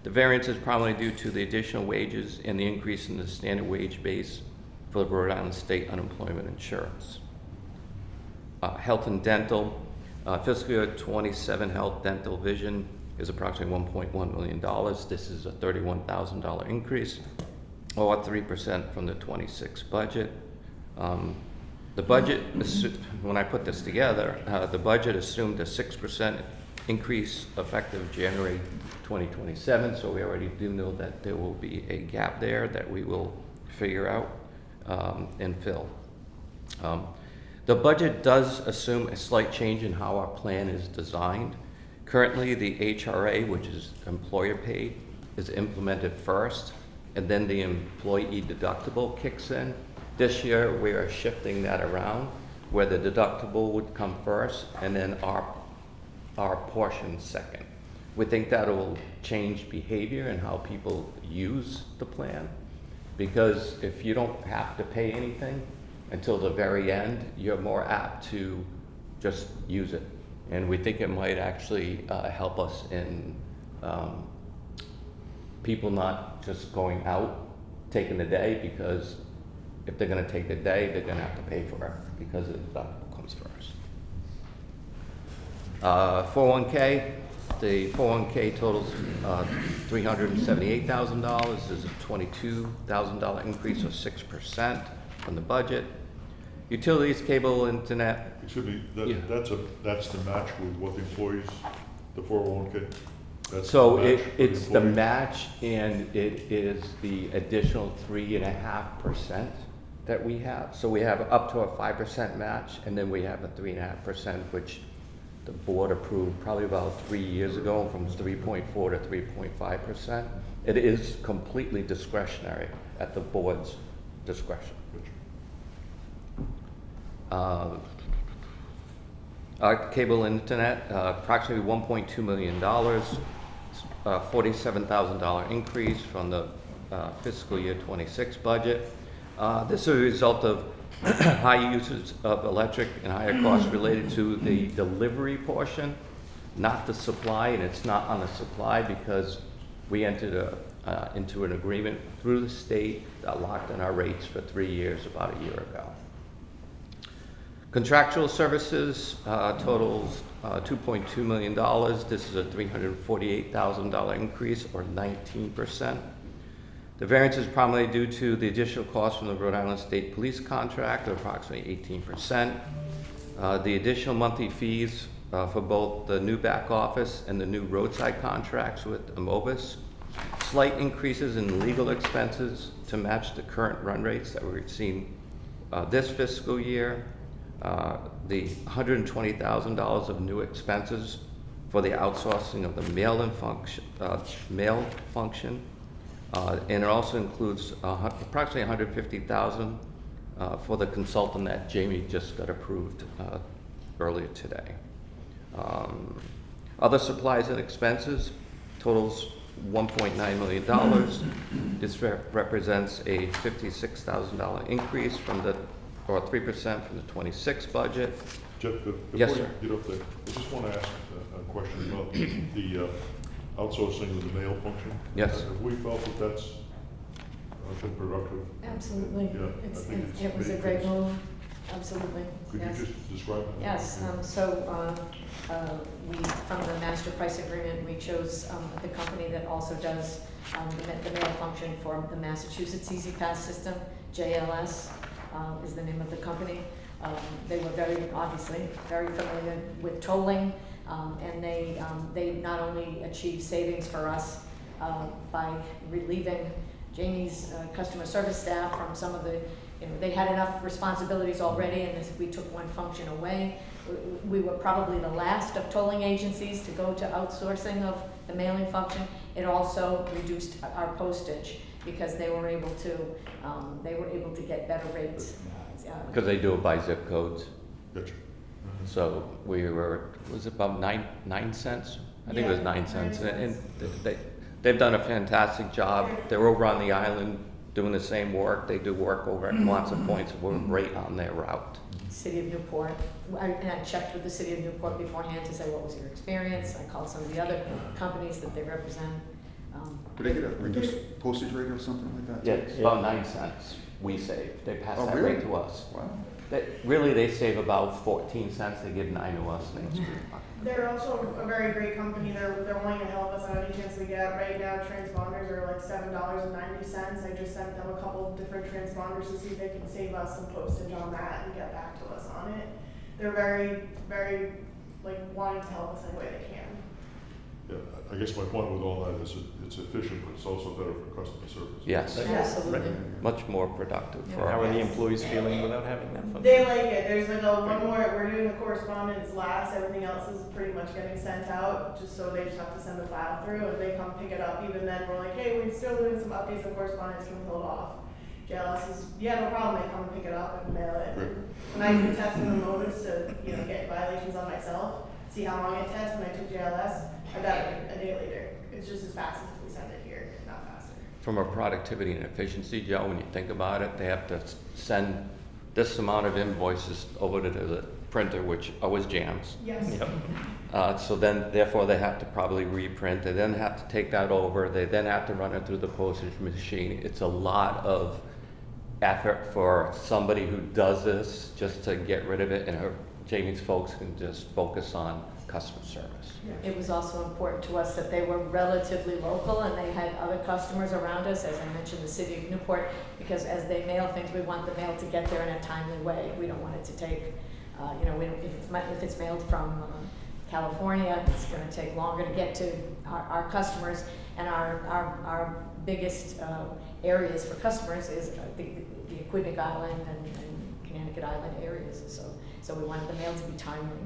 Speaker 10: The variance is primarily due to the additional wages and the increase in the standard wage base for the Rhode Island State Unemployment Insurance. Health and dental, fiscal year 27 health, dental, vision is approximately $1.1 million. This is a $31,000 increase, or 3% from the 26 budget. The budget, when I put this together, the budget assumed a 6% increase effective January 2027, so we already do know that there will be a gap there that we will figure out and fill. The budget does assume a slight change in how our plan is designed. Currently, the HRA, which is employer paid, is implemented first, and then the employee deductible kicks in. This year, we are shifting that around, where the deductible would come first, and then our portion second. We think that will change behavior and how people use the plan, because if you don't have to pay anything until the very end, you're more apt to just use it. And we think it might actually help us in people not just going out, taking the day, because if they're gonna take the day, they're gonna have to pay for it because the deductible comes first. 401k, the 401k totals $378,000. There's a $22,000 increase, of 6% from the budget. Utilities, cable, internet.
Speaker 5: Excuse me,
Speaker 10: Yeah.
Speaker 5: that's the match with what the employees, the 401k? That's
Speaker 10: So
Speaker 5: the match for the
Speaker 10: it's the
Speaker 5: employees?
Speaker 10: match, and it is the additional 3.5% that we have. So we have up to a 5% match, and then we have a 3.5%, which the board approved probably about 3 years ago from 3.4 to 3.5%. It is completely discretionary at the board's discretion. Our cable and internet, approximately $1.2 million, $47,000 increase from the fiscal year 26 budget. This is a result of high usage of electric and higher costs related to the delivery portion, not the supply, and it's not on the supply because we entered into an agreement through the state that locked in our rates for 3 years about a year ago. Contractual services totals $2.2 million. This is a $348,000 increase, or 19%. The variance is primarily due to the additional cost from the Rhode Island State Police contract of approximately 18%. The additional monthly fees for both the new back office and the new roadside contracts with Amovis. Slight increases in legal expenses to match the current run rates that we're seeing this fiscal year. The $120,000 of new expenses for the outsourcing of the mail function. And it also includes approximately $150,000 for the consultant that Jamie just got approved earlier today. Other supplies and expenses totals $1.9 million. This represents a $56,000 increase from the, or 3% from the 26 budget.
Speaker 5: Jeff,
Speaker 10: Yes,
Speaker 5: before
Speaker 10: sir.
Speaker 5: you get up there, I just want to ask a question about the outsourcing of the mail function.
Speaker 10: Yes.
Speaker 5: Have we felt that that's been productive?
Speaker 11: Absolutely.
Speaker 5: Yeah, I
Speaker 11: It's,
Speaker 5: think it's
Speaker 11: it was a
Speaker 5: made
Speaker 11: great
Speaker 5: sense.
Speaker 11: move, absolutely,
Speaker 5: Could
Speaker 11: yes.
Speaker 5: you just describe that?
Speaker 11: Yes, we, from the master price agreement, we chose the company that also does the mail function for the Massachusetts Easy Pass system. JLS is the name of the company. They were obviously very familiar with tolling, and they not only achieved savings for us by relieving Jamie's customer service staff from some of the, they had enough responsibilities already, and as we took one function away, we were probably the last of tolling agencies to go to outsourcing of the mailing function. It also reduced our postage because they were able to get better rates.
Speaker 10: Because they do it by zip codes.
Speaker 5: Gotcha.
Speaker 10: So we were, was it about 9 cents? I think it was
Speaker 6: Yeah,
Speaker 10: 9 cents.
Speaker 6: 9
Speaker 10: And
Speaker 6: cents.
Speaker 10: they've done a fantastic job. They're over on the island doing the same work. They do work over at Quonset Points. We're right on their route.
Speaker 11: City of Newport. And I checked with the City of Newport beforehand to say, what was your experience? I called some of the other companies that they represent.
Speaker 8: Do they get a reduced postage rate or something like that?
Speaker 10: Yeah, it's about 9 cents we save. They pass
Speaker 8: Oh,
Speaker 10: that
Speaker 8: really?
Speaker 10: rate to us.
Speaker 8: Wow.
Speaker 10: They save about 14 cents. They give 9 to us. And it's
Speaker 6: They're also a very great company. They're wanting to help us out any chance we get. Right now, transponders are like $7.90. I just sent them a couple different transponders to see if they can save us some postage on that and get back to us on it. They're very, very wanting to help us any way they can.
Speaker 5: Yeah, I guess my point with all that is it's efficient, but it's also better for customer service.
Speaker 10: Yes,
Speaker 11: Absolutely.
Speaker 10: much more productive for
Speaker 3: How
Speaker 10: our
Speaker 3: are the employees feeling without having that function?
Speaker 6: They like it. There's one more, we're doing the correspondence last, everything else is pretty much getting sent out, just so they just have to send the file through, and they come pick it up. Even then, we're like, hey, we're still doing some updates on correspondence, can we hold off? JLS is, yeah, no problem, they come and pick it up and mail it.
Speaker 5: Great.
Speaker 6: When I do testing the Motus to, get violations on myself, see how long it tests, when I took JLS, I got it a day later. It's just as fast as if we send it here, if not faster.
Speaker 10: From a productivity and efficiency, Joe, when you think about it, they have to send this amount of invoices over to the printer, which always jams.
Speaker 6: Yes.
Speaker 3: Yep.
Speaker 10: So then, therefore, they have to probably reprint. They then have to take that over. They then have to run it through the postage machine. It's a lot of effort for somebody who does this just to get rid of it, and Jamie's folks can just focus on customer service.
Speaker 11: It was also important to us that they were relatively local and they had other customers around us, as I mentioned, the City of Newport, because as they mail things, we want the mail to get there in a timely way. We don't want it to take, if it's mailed from California, it's going to take longer to get to our customers. And our biggest areas for customers is the Aquidneck Island and Connecticut Island areas. So we wanted the mail to be timely.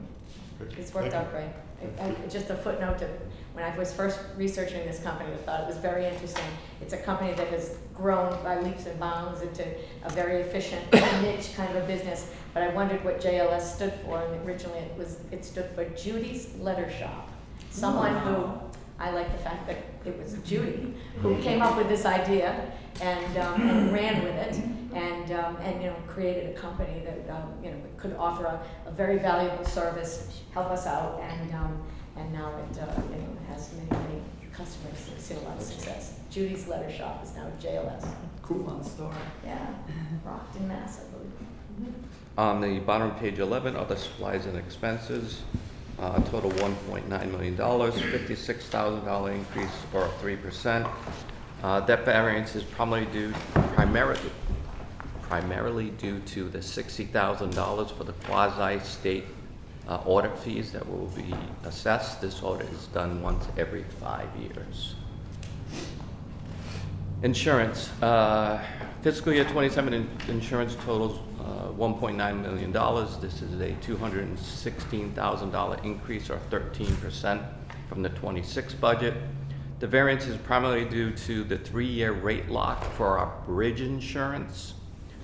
Speaker 11: It's worked out great. Just a footnote to, when I was first researching this company, I thought it was very interesting. It's a company that has grown by leaps and bounds into a very efficient niche kind of a business. But I wondered what JLS stood for, and originally it stood for Judy's Letter Shop. Someone who, I like the fact that it was Judy who came up with this idea and ran with it, and you know, created a company that you know, could offer a very valuable service, help us out, and now it you know, has many customers that see a lot of success. Judy's Letter Shop is now JLS.
Speaker 1: Cool. Fun story.
Speaker 11: Yeah, Brockton, Mass, I believe.
Speaker 10: On the bottom of page 11, other supplies and expenses, total $1.9 million, $56,000 increase or 3%. That variance is primarily due to the $60,000 for the quasi-state audit fees that will be assessed. This audit is done once every 5 years. Insurance, fiscal year 27 insurance totals $1.9 million. This is a $216,000 increase or 13% from the 26 budget. The variance is primarily due to the 3-year rate lock for our bridge insurance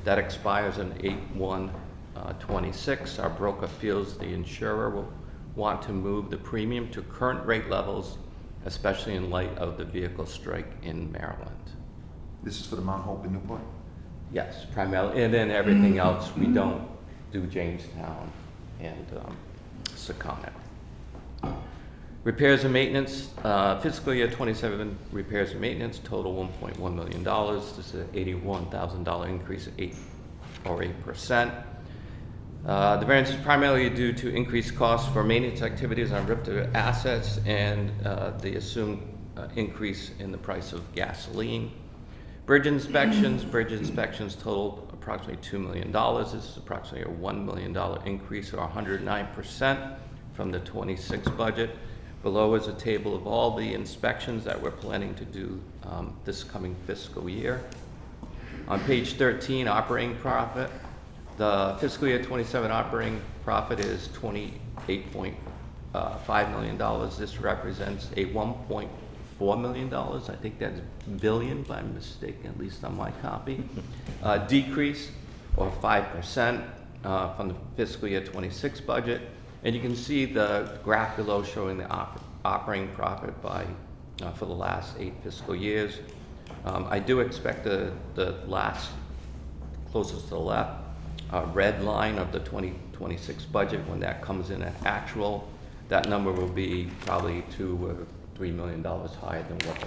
Speaker 10: that expires on 8/1/26. Our broker feels the insurer will want to move the premium to current rate levels, especially in light of the vehicle strike in Maryland.
Speaker 8: This is for the Mount Hope in Newport?
Speaker 10: Yes, primarily, and then everything else, we don't do Jamestown and Secana. Repairs and maintenance, fiscal year 27 repairs and maintenance total $1.1 million. This is an $81,000 increase, 8%. The variance is primarily due to increased costs for maintenance activities on RIPTA assets and the assumed increase in the price of gasoline. Bridge inspections totaled approximately $2 million. This is approximately a $1 million increase, or 109% from the 26 budget. Below is a table of all the inspections that we're planning to do this coming fiscal year. On page 13, operating profit. The fiscal year 27 operating profit is $28.5 million. This represents a $1.4 million, I think that's billion by mistake, at least on my copy, decrease or 5% from the fiscal year 26 budget. And you can see the graph below showing the operating profit by for the last 8 fiscal years. I do expect the last, closest to the left, red line of the 2026 budget, when that comes in at actual, that number will be probably $2 or $3 million higher than what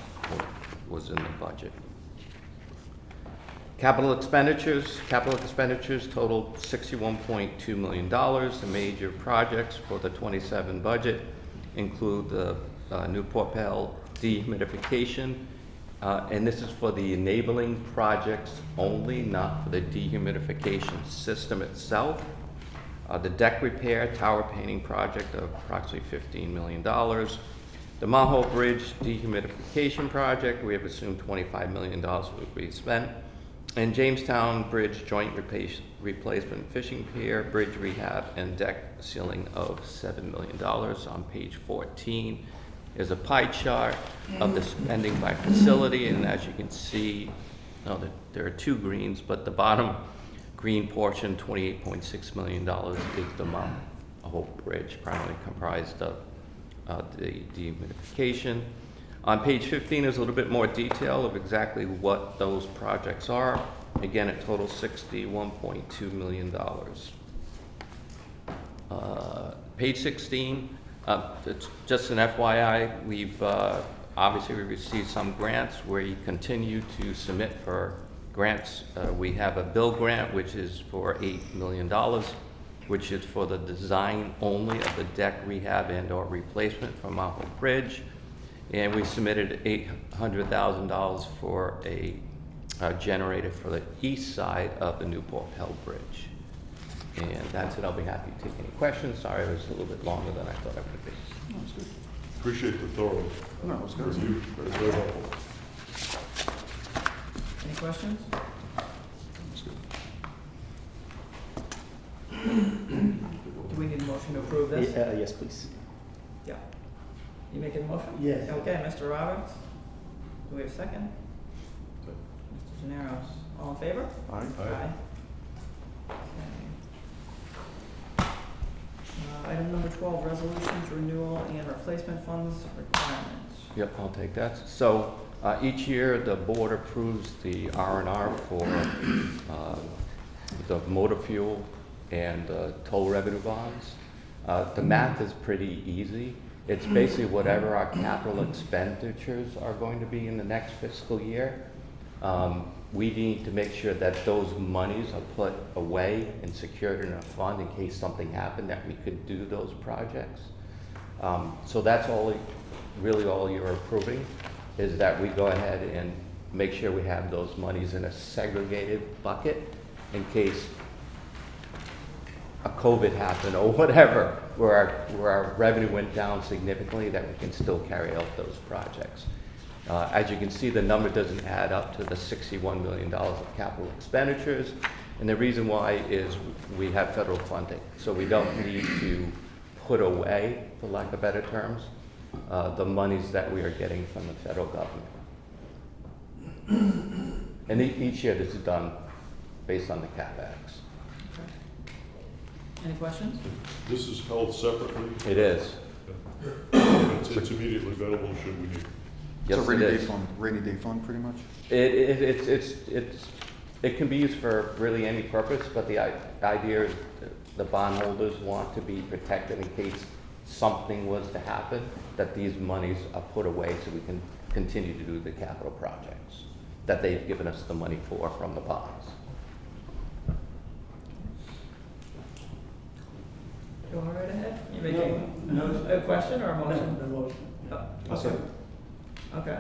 Speaker 10: was in the budget. Capital expenditures totaled $61.2 million. The major projects for the 27 budget include the Newport Pell dehumidification, and this is for the enabling projects only, not for the dehumidification system itself. The deck repair, tower painting project of approximately $15 million. The Mount Hope Bridge dehumidification project, we have assumed $25 million will be spent. And Jamestown Bridge joint replacement fishing pier, bridge rehab, and deck sealing of $7 million. On page 14 is a pie chart of the spending by facility, and as you can see, there are 2 greens, but the bottom green portion, $28.6 million, is the Mount Hope Bridge, primarily comprised of the dehumidification. On page 15 is a little bit more detail of exactly what those projects are. Again, it totals $61.2 million. Page 16, it's just an FYI, we've obviously we received some grants. We continue to submit for grants. We have a bill grant, which is for $8 million, which is for the design only of the deck rehab and or replacement for Mount Hope Bridge. And we submitted $800,000 for a generator for the east side of the Newport Pell Bridge. And that's it. I'll be happy to take any questions. Sorry, it was a little bit longer than I thought it would be.
Speaker 5: No, it's good. Appreciate the thorough review. That's very helpful.
Speaker 1: Any questions?
Speaker 5: That's good.
Speaker 1: Do we need a motion to approve this?
Speaker 3: Yes, please.
Speaker 1: Yeah. You making a motion?
Speaker 9: Yes.
Speaker 1: Okay, Mr. Roberts. Do we have a second? Mr. Generos. All in favor?
Speaker 8: Aye.
Speaker 1: Okay. Item number 12, resolutions, renewal, and replacement funds requirements.
Speaker 10: Yep, I'll take that. So each year, the board approves the R&R for the motor fuel and toll revenue bonds. The math is pretty easy. It's basically whatever our capital expenditures are going to be in the next fiscal year. We need to make sure that those monies are put away and secured in a fund in case something happened, that we could do those projects. So that's really all you're approving, is that we go ahead and make sure we have those monies in a segregated bucket in case a COVID happened or whatever, where our revenue went down significantly, that we can still carry out those projects. As you can see, the number doesn't add up to the $61 million of capital expenditures, and the reason why is we have federal funding, so we don't need to put away, for lack of better terms, the monies that we are getting from the federal government. And each year this is done based on the CapEx.
Speaker 1: Any questions?
Speaker 5: This is held separately.
Speaker 10: It is.
Speaker 5: It's immediately available should we need it.
Speaker 10: Yes,
Speaker 8: It's a rainy
Speaker 10: it
Speaker 8: day
Speaker 10: is.
Speaker 8: fund, rainy day fund, pretty much.
Speaker 10: It can be used for really any purpose, but the idea is the bondholders want to be protected in case something was to happen, that these monies are put away so we can continue to do the capital projects that they've given us the money for from the bonds.
Speaker 1: Go right ahead. You making a question or a motion?
Speaker 9: The motion.
Speaker 1: Oh, okay. Okay.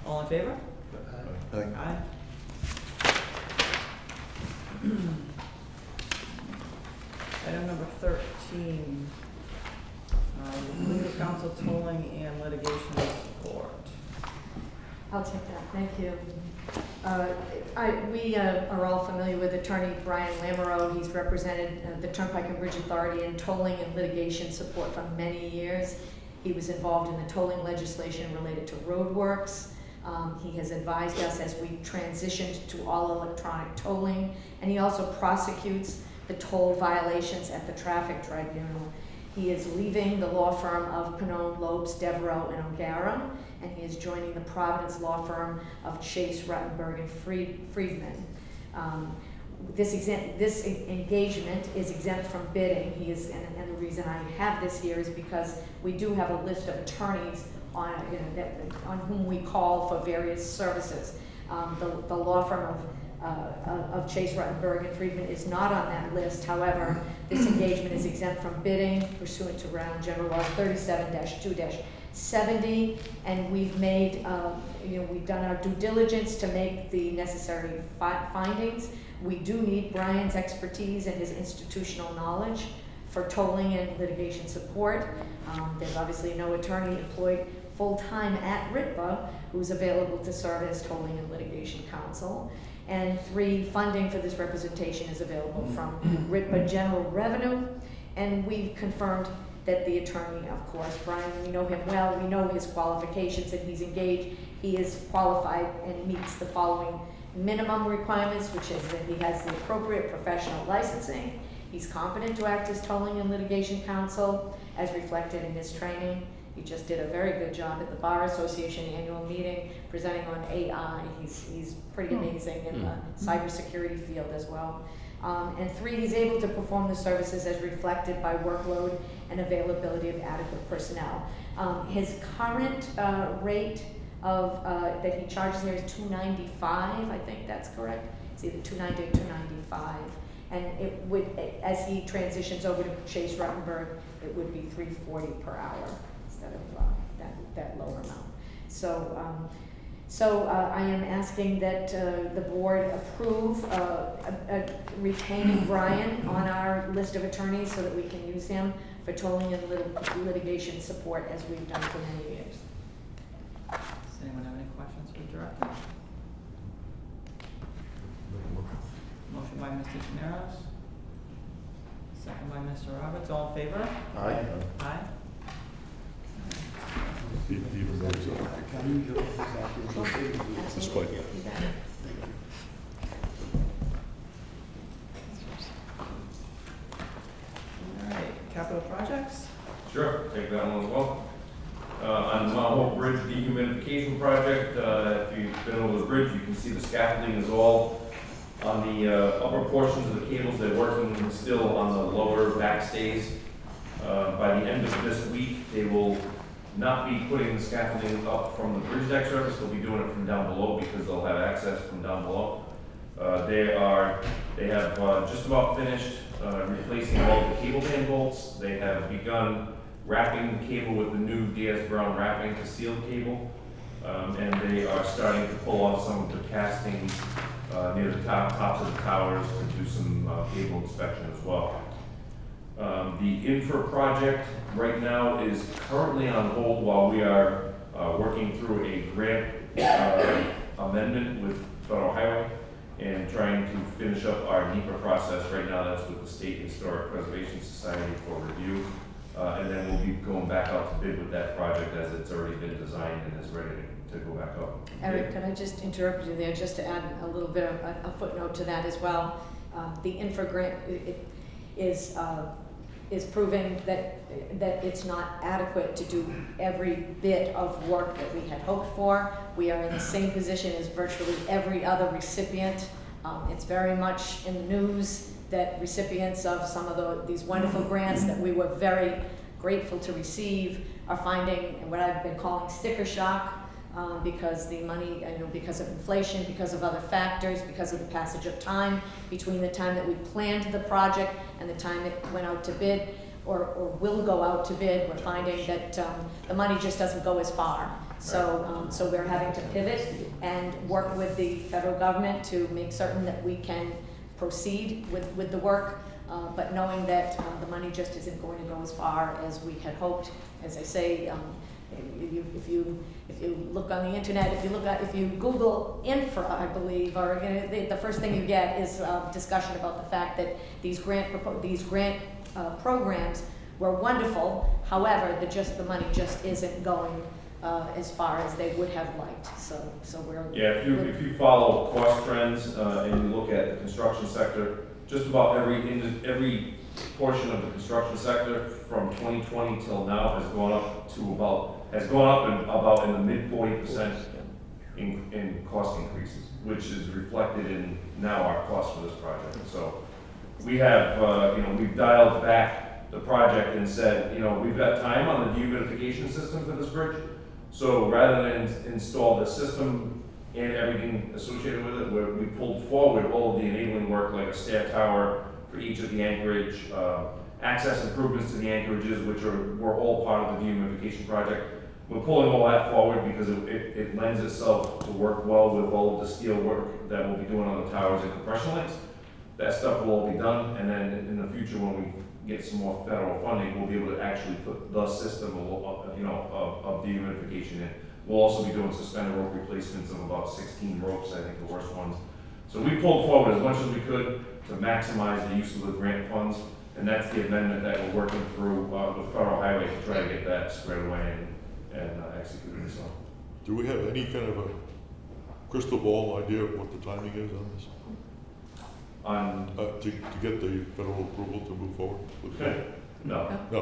Speaker 1: All in favor?
Speaker 8: Aye.
Speaker 1: Aye. Item number 13, legal counsel tolling and litigation support.
Speaker 11: I'll take that, thank you. We are all familiar with attorney Brian Lamoureux. He's represented the Turnpike and Bridge Authority in tolling and litigation support for many years. He was involved in the tolling legislation related to roadworks. He has advised us as we transitioned to all electronic tolling, and he also prosecutes the toll violations at the traffic tribunal. He is leaving the law firm of Pannone, Lopes, Devereaux, and O'Gara, and he is joining the Providence law firm of Chase, Ruttenberg, and Friedman. This engagement is exempt from bidding. And the reason I have this here is because we do have a list of attorneys on whom we call for various services. The law firm of Chase, Ruttenberg, and Friedman is not on that list. However, this engagement is exempt from bidding pursuant to Round General Law 37-2-70, and we've made, we've done our due diligence to make the necessary findings. We do need Brian's expertise and his institutional knowledge for tolling and litigation support. There's obviously no attorney employed full-time at RITBA who's available to serve as tolling and litigation counsel. And 3, funding for this representation is available from RITBA General Revenue. And we've confirmed that the attorney, of course, Brian, we know him well, we know his qualifications, and he's engaged. He is qualified and meets the following minimum requirements, which is that he has the appropriate professional licensing. He's competent to act as tolling and litigation counsel, as reflected in his training. He just did a very good job at the Bar Association annual meeting, presenting on AI. He's pretty amazing in the cybersecurity field as well. And 3, he's able to perform the services as reflected by workload and availability of adequate personnel. His current rate of that he charges here is $295. I think that's correct. It's either $290 or $295. And it would, as he transitions over to Chase Ruttenberg, it would be $340 per hour instead of that lower amount. So I am asking that the board approve retaining Brian on our list of attorneys so that we can use him for tolling and litigation support as we've done for many years.
Speaker 1: Does anyone have any questions for the director? Motion by Mr. Generos, second second by Mr. Roberts. All in favor?
Speaker 8: Aye.
Speaker 1: Aye.
Speaker 5: Even though he's Despite
Speaker 11: You got it.
Speaker 1: All right, capital projects?
Speaker 7: Sure, take that one as well. On the Mount Hope Bridge dehumidification project, if you've been over the bridge, you can see the scaffolding is all on the upper portions of the cables. They're working still on the lower backstays. By the end of this week, they will not be putting the scaffolding up from the bridge deck surface. They'll be doing it from down below because they'll have access from down below. They have just about finished replacing all the cable band bolts. They have begun wrapping the cable with the new DS Brown wrapping to seal cable. And they are starting to pull off some of the castings near the tops of the towers to do some cable inspection as well. The infra project right now is currently on hold while we are working through a grant amendment with Federal Highway and trying to finish up our NEPA process. Right now, that's with the State Historic Preservation Society for review. And then we'll be going back out to bid with that project as it's already been designed and is ready to go back up.
Speaker 11: Eric, can I just interrupt you there, just to add a little bit of a footnote to that as well? The infra grant is proving that it's not adequate to do every bit of work that we had hoped for. We are in the same position as virtually every other recipient. It's very much in the news that recipients of some of these wonderful grants that we were very grateful to receive are finding what I've been calling sticker shock, because the money, because of inflation, because of other factors, because of the passage of time between the time that we planned the project and the time it went out to bid or will go out to bid. We're finding that the money just doesn't go as far. So we're having to pivot and work with the federal government to make certain that we can proceed with the work, but knowing that the money just isn't going to go as far as we had hoped. As I say, if you look on the internet, if you Google infra, I believe, or the first thing you get is a discussion about the fact that these grant programs were wonderful. However, the money just isn't going as far as they would have liked. So we're
Speaker 7: If you follow cost trends and you look at the construction sector, just about every portion of the construction sector from 2020 till now has gone up in the mid 40% in cost increases, which is reflected in now our cost for this project. So we have we've dialed back the project and said, we've got time on the dehumidification system for this bridge. So rather than install the system and everything associated with it, we pulled forward all of the enabling work, like a stair tower for each of the anchorage, access improvements to the anchorages, which were all part of the dehumidification project. We're pulling all that forward because it lends itself to work well with all of the steel work that we'll be doing on the towers and compression links. That stuff will all be done, and then in the future, when we get some more federal funding, we'll be able to actually put the system of dehumidification in. We'll also be doing suspended rope replacements of about 16 ropes, I think the worst ones. So we pulled forward as much as we could to maximize the use of the grant funds, and that's the amendment that we're working through with Federal Highway to try to get that squared away and executed. So,
Speaker 5: Do we have any kind of a crystal ball idea of what the timing is on this? To get the federal approval to move forward with it?
Speaker 7: No.
Speaker 5: No,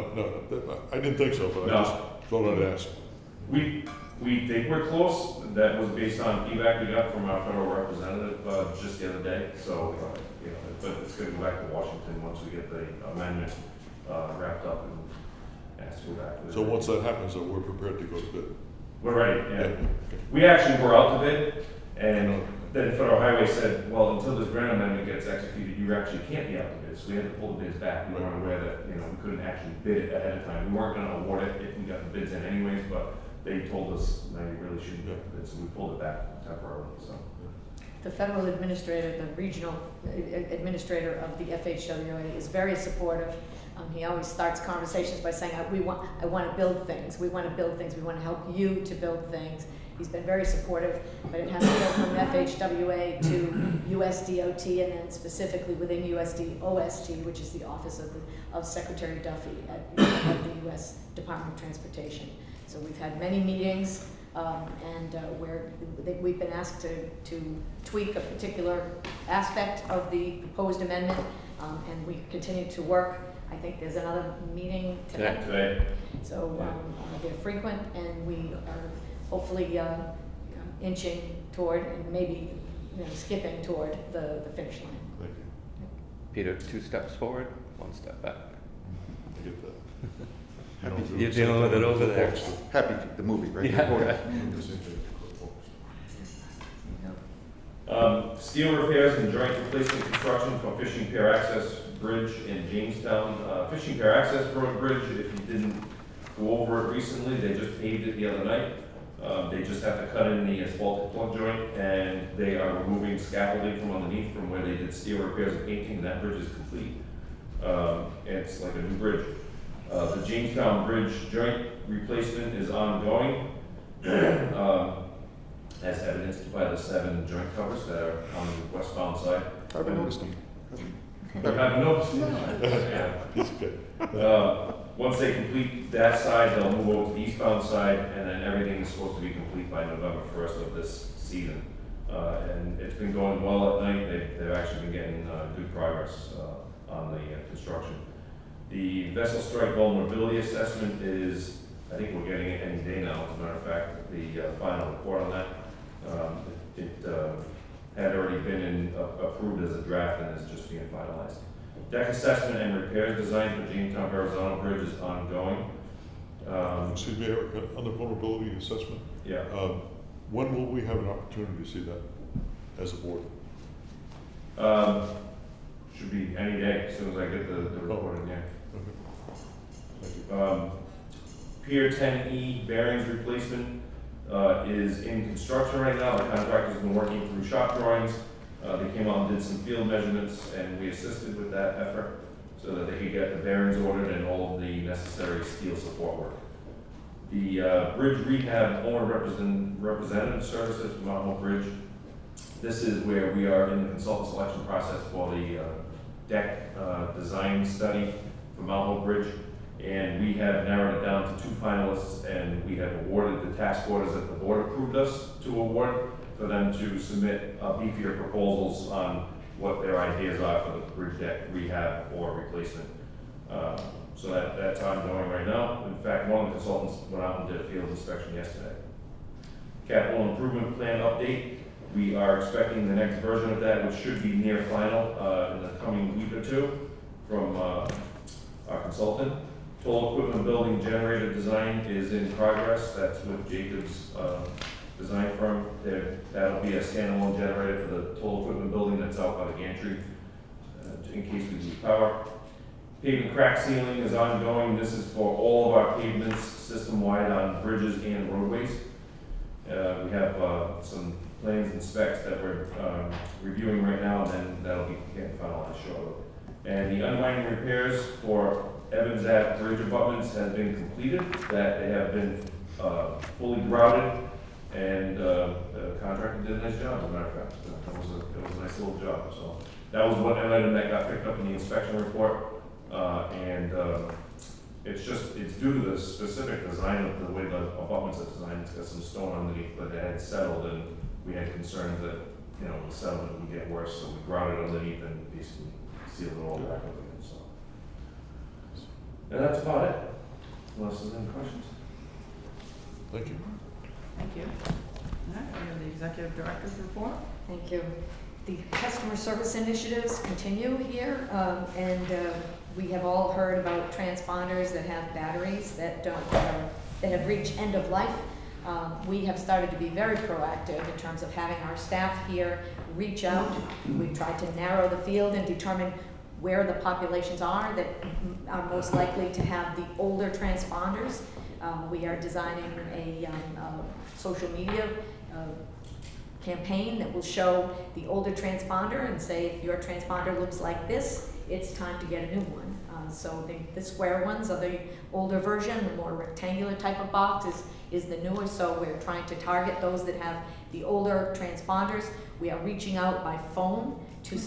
Speaker 5: I didn't think so, but
Speaker 7: No.
Speaker 5: I just thought I'd ask.
Speaker 7: We think we're close. That was based on feedback we got from our federal representative just the other day. So, but it's going to go back to Washington once we get the amendment wrapped up and asked to go back.
Speaker 5: So once that happens, then we're prepared to go to bid.
Speaker 7: We're ready, yeah. We actually were out to bid, and then Federal Highway said, well, until this grant amendment gets executed, you actually can't be out to bid. So we had to pull the bids back. We weren't aware that, we couldn't actually bid it ahead of time. We weren't going to award it if we got the bids in anyways, but they told us, no, you really shouldn't get the bids, so we pulled it back temporarily, so.
Speaker 11: The federal administrator, the regional administrator of the FHWA is very supportive. He always starts conversations by saying, I want to build things. We want to build things. We want to help you to build things. He's been very supportive, but it has to go from FHWA to USDOT and then specifically within USDOST, which is the Office of Secretary Duffy at the US Department of Transportation. So we've had many meetings where we've been asked to tweak a particular aspect of the proposed amendment, and we continue to work. I think there's another meeting tonight.
Speaker 7: Today.
Speaker 11: So they're frequent, and we are hopefully inching toward and maybe skipping toward the finish line.
Speaker 5: Thank you.
Speaker 10: Peter, 2 steps forward, 1 step back.
Speaker 5: I get that.
Speaker 8: Happy
Speaker 5: You know,
Speaker 10: You're dealing with it over there.
Speaker 8: Happy Feet, the movie, right?
Speaker 10: Yeah.
Speaker 7: Steel repairs and joint replacement construction for Fishing Pier Access Bridge in Jamestown. Fishing Pier Access Bridge, if you didn't go over it recently, they just paved it the other night. They just have to cut in the asphalt plug joint, and they are removing scaffolding from underneath from where they did steel repairs and painting. That bridge is complete. It's like a new bridge. The Jamestown Bridge joint replacement is ongoing, as evidenced by the 7 joint covers that are on the westbound side.
Speaker 8: I haven't noticed them.
Speaker 7: You haven't noticed? Yeah.
Speaker 5: It's okay.
Speaker 7: Once they complete that side, they'll move over to the eastbound side, and then everything is supposed to be complete by November 1st of this season. And it's been going well at night. They've actually been getting good progress on the construction. The vessel strike vulnerability assessment is, I think we're getting it any day now, as a matter of fact, the final report on that. It had already been approved as a draft and is just being finalized. Deck assessment and repairs design for Jamestown Verrazano Bridge is ongoing.
Speaker 5: Excuse me, Eric, on the vulnerability assessment,
Speaker 7: Yeah.
Speaker 5: when will we have an opportunity to see that as a board?
Speaker 7: Should be any day, as soon as I get the report in there.
Speaker 5: Okay. Thank you.
Speaker 7: Pier 10E bearings replacement is in construction right now. The contractor's been working through shop drawings. They came out and did some field measurements, and we assisted with that effort so that they could get the bearings ordered and all of the necessary steel support work. The bridge rehab owner representative services for Mount Hope Bridge. This is where we are in the consultant selection process for the deck design study for Mount Hope Bridge. And we have narrowed it down to 2 finalists, and we have awarded the task orders that the board approved us to award for them to submit beefier proposals on what their ideas are for the bridge deck rehab or replacement. So that's ongoing right now. In fact, one of the consultants went out and did a field inspection yesterday. Capital improvement plan update. We are expecting the next version of that, which should be near final in the coming week or 2 from our consultant. Toll equipment building generator design is in progress. That's with Jacobs design firm. That'll be a standalone generator for the toll equipment building that's out by the gantry in case we lose power. Pavement crack sealing is ongoing. This is for all of our pavements system-wide on bridges and roadways. We have some plans and specs that we're reviewing right now, and then that'll be getting finalized shortly. And the unwinding repairs for Evans Ave bridge abutments has been completed, that they have been fully grouted, and the contractor did a nice job, as a matter of fact. It was a nice little job. So that was one item that got picked up in the inspection report, it's due to the specific design of the way the abutments are designed. It's got some stone underneath, but it had settled, and we had concerns that the settlement would get worse, so we grouted underneath and basically sealed it all back up again. So. And that's about it, unless there's any questions.
Speaker 5: Thank you.
Speaker 1: Thank you. All right, we have the executive director's report.
Speaker 11: Thank you. The customer service initiatives continue here, and we have all heard about transponders that have batteries that have reached end of life. We have started to be very proactive in terms of having our staff here reach out. We've tried to narrow the field and determine where the populations are that are most likely to have the older transponders. We are designing a social media campaign that will show the older transponder and say, if your transponder looks like this, it's time to get a new one. So the square ones are the older version. The more rectangular type of box is the newer, so we're trying to target those that have the older transponders. We are reaching out by phone to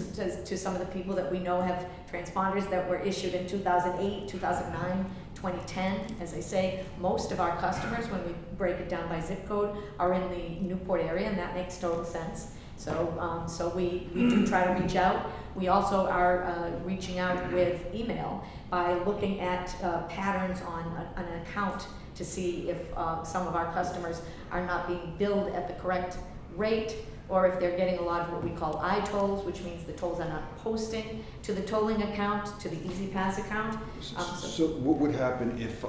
Speaker 11: some of the people that we know have transponders that were issued in 2008, 2009, 2010. As I say, most of our customers, when we break it down by zip code, are in the Newport area, and that makes total sense. So we do try to reach out. We also are reaching out with email by looking at patterns on an account to see if some of our customers are not being billed at the correct rate, or if they're getting a lot of what we call I-tolls, which means the tolls are not posting to the tolling account, to the EasyPass account.
Speaker 8: So what would happen if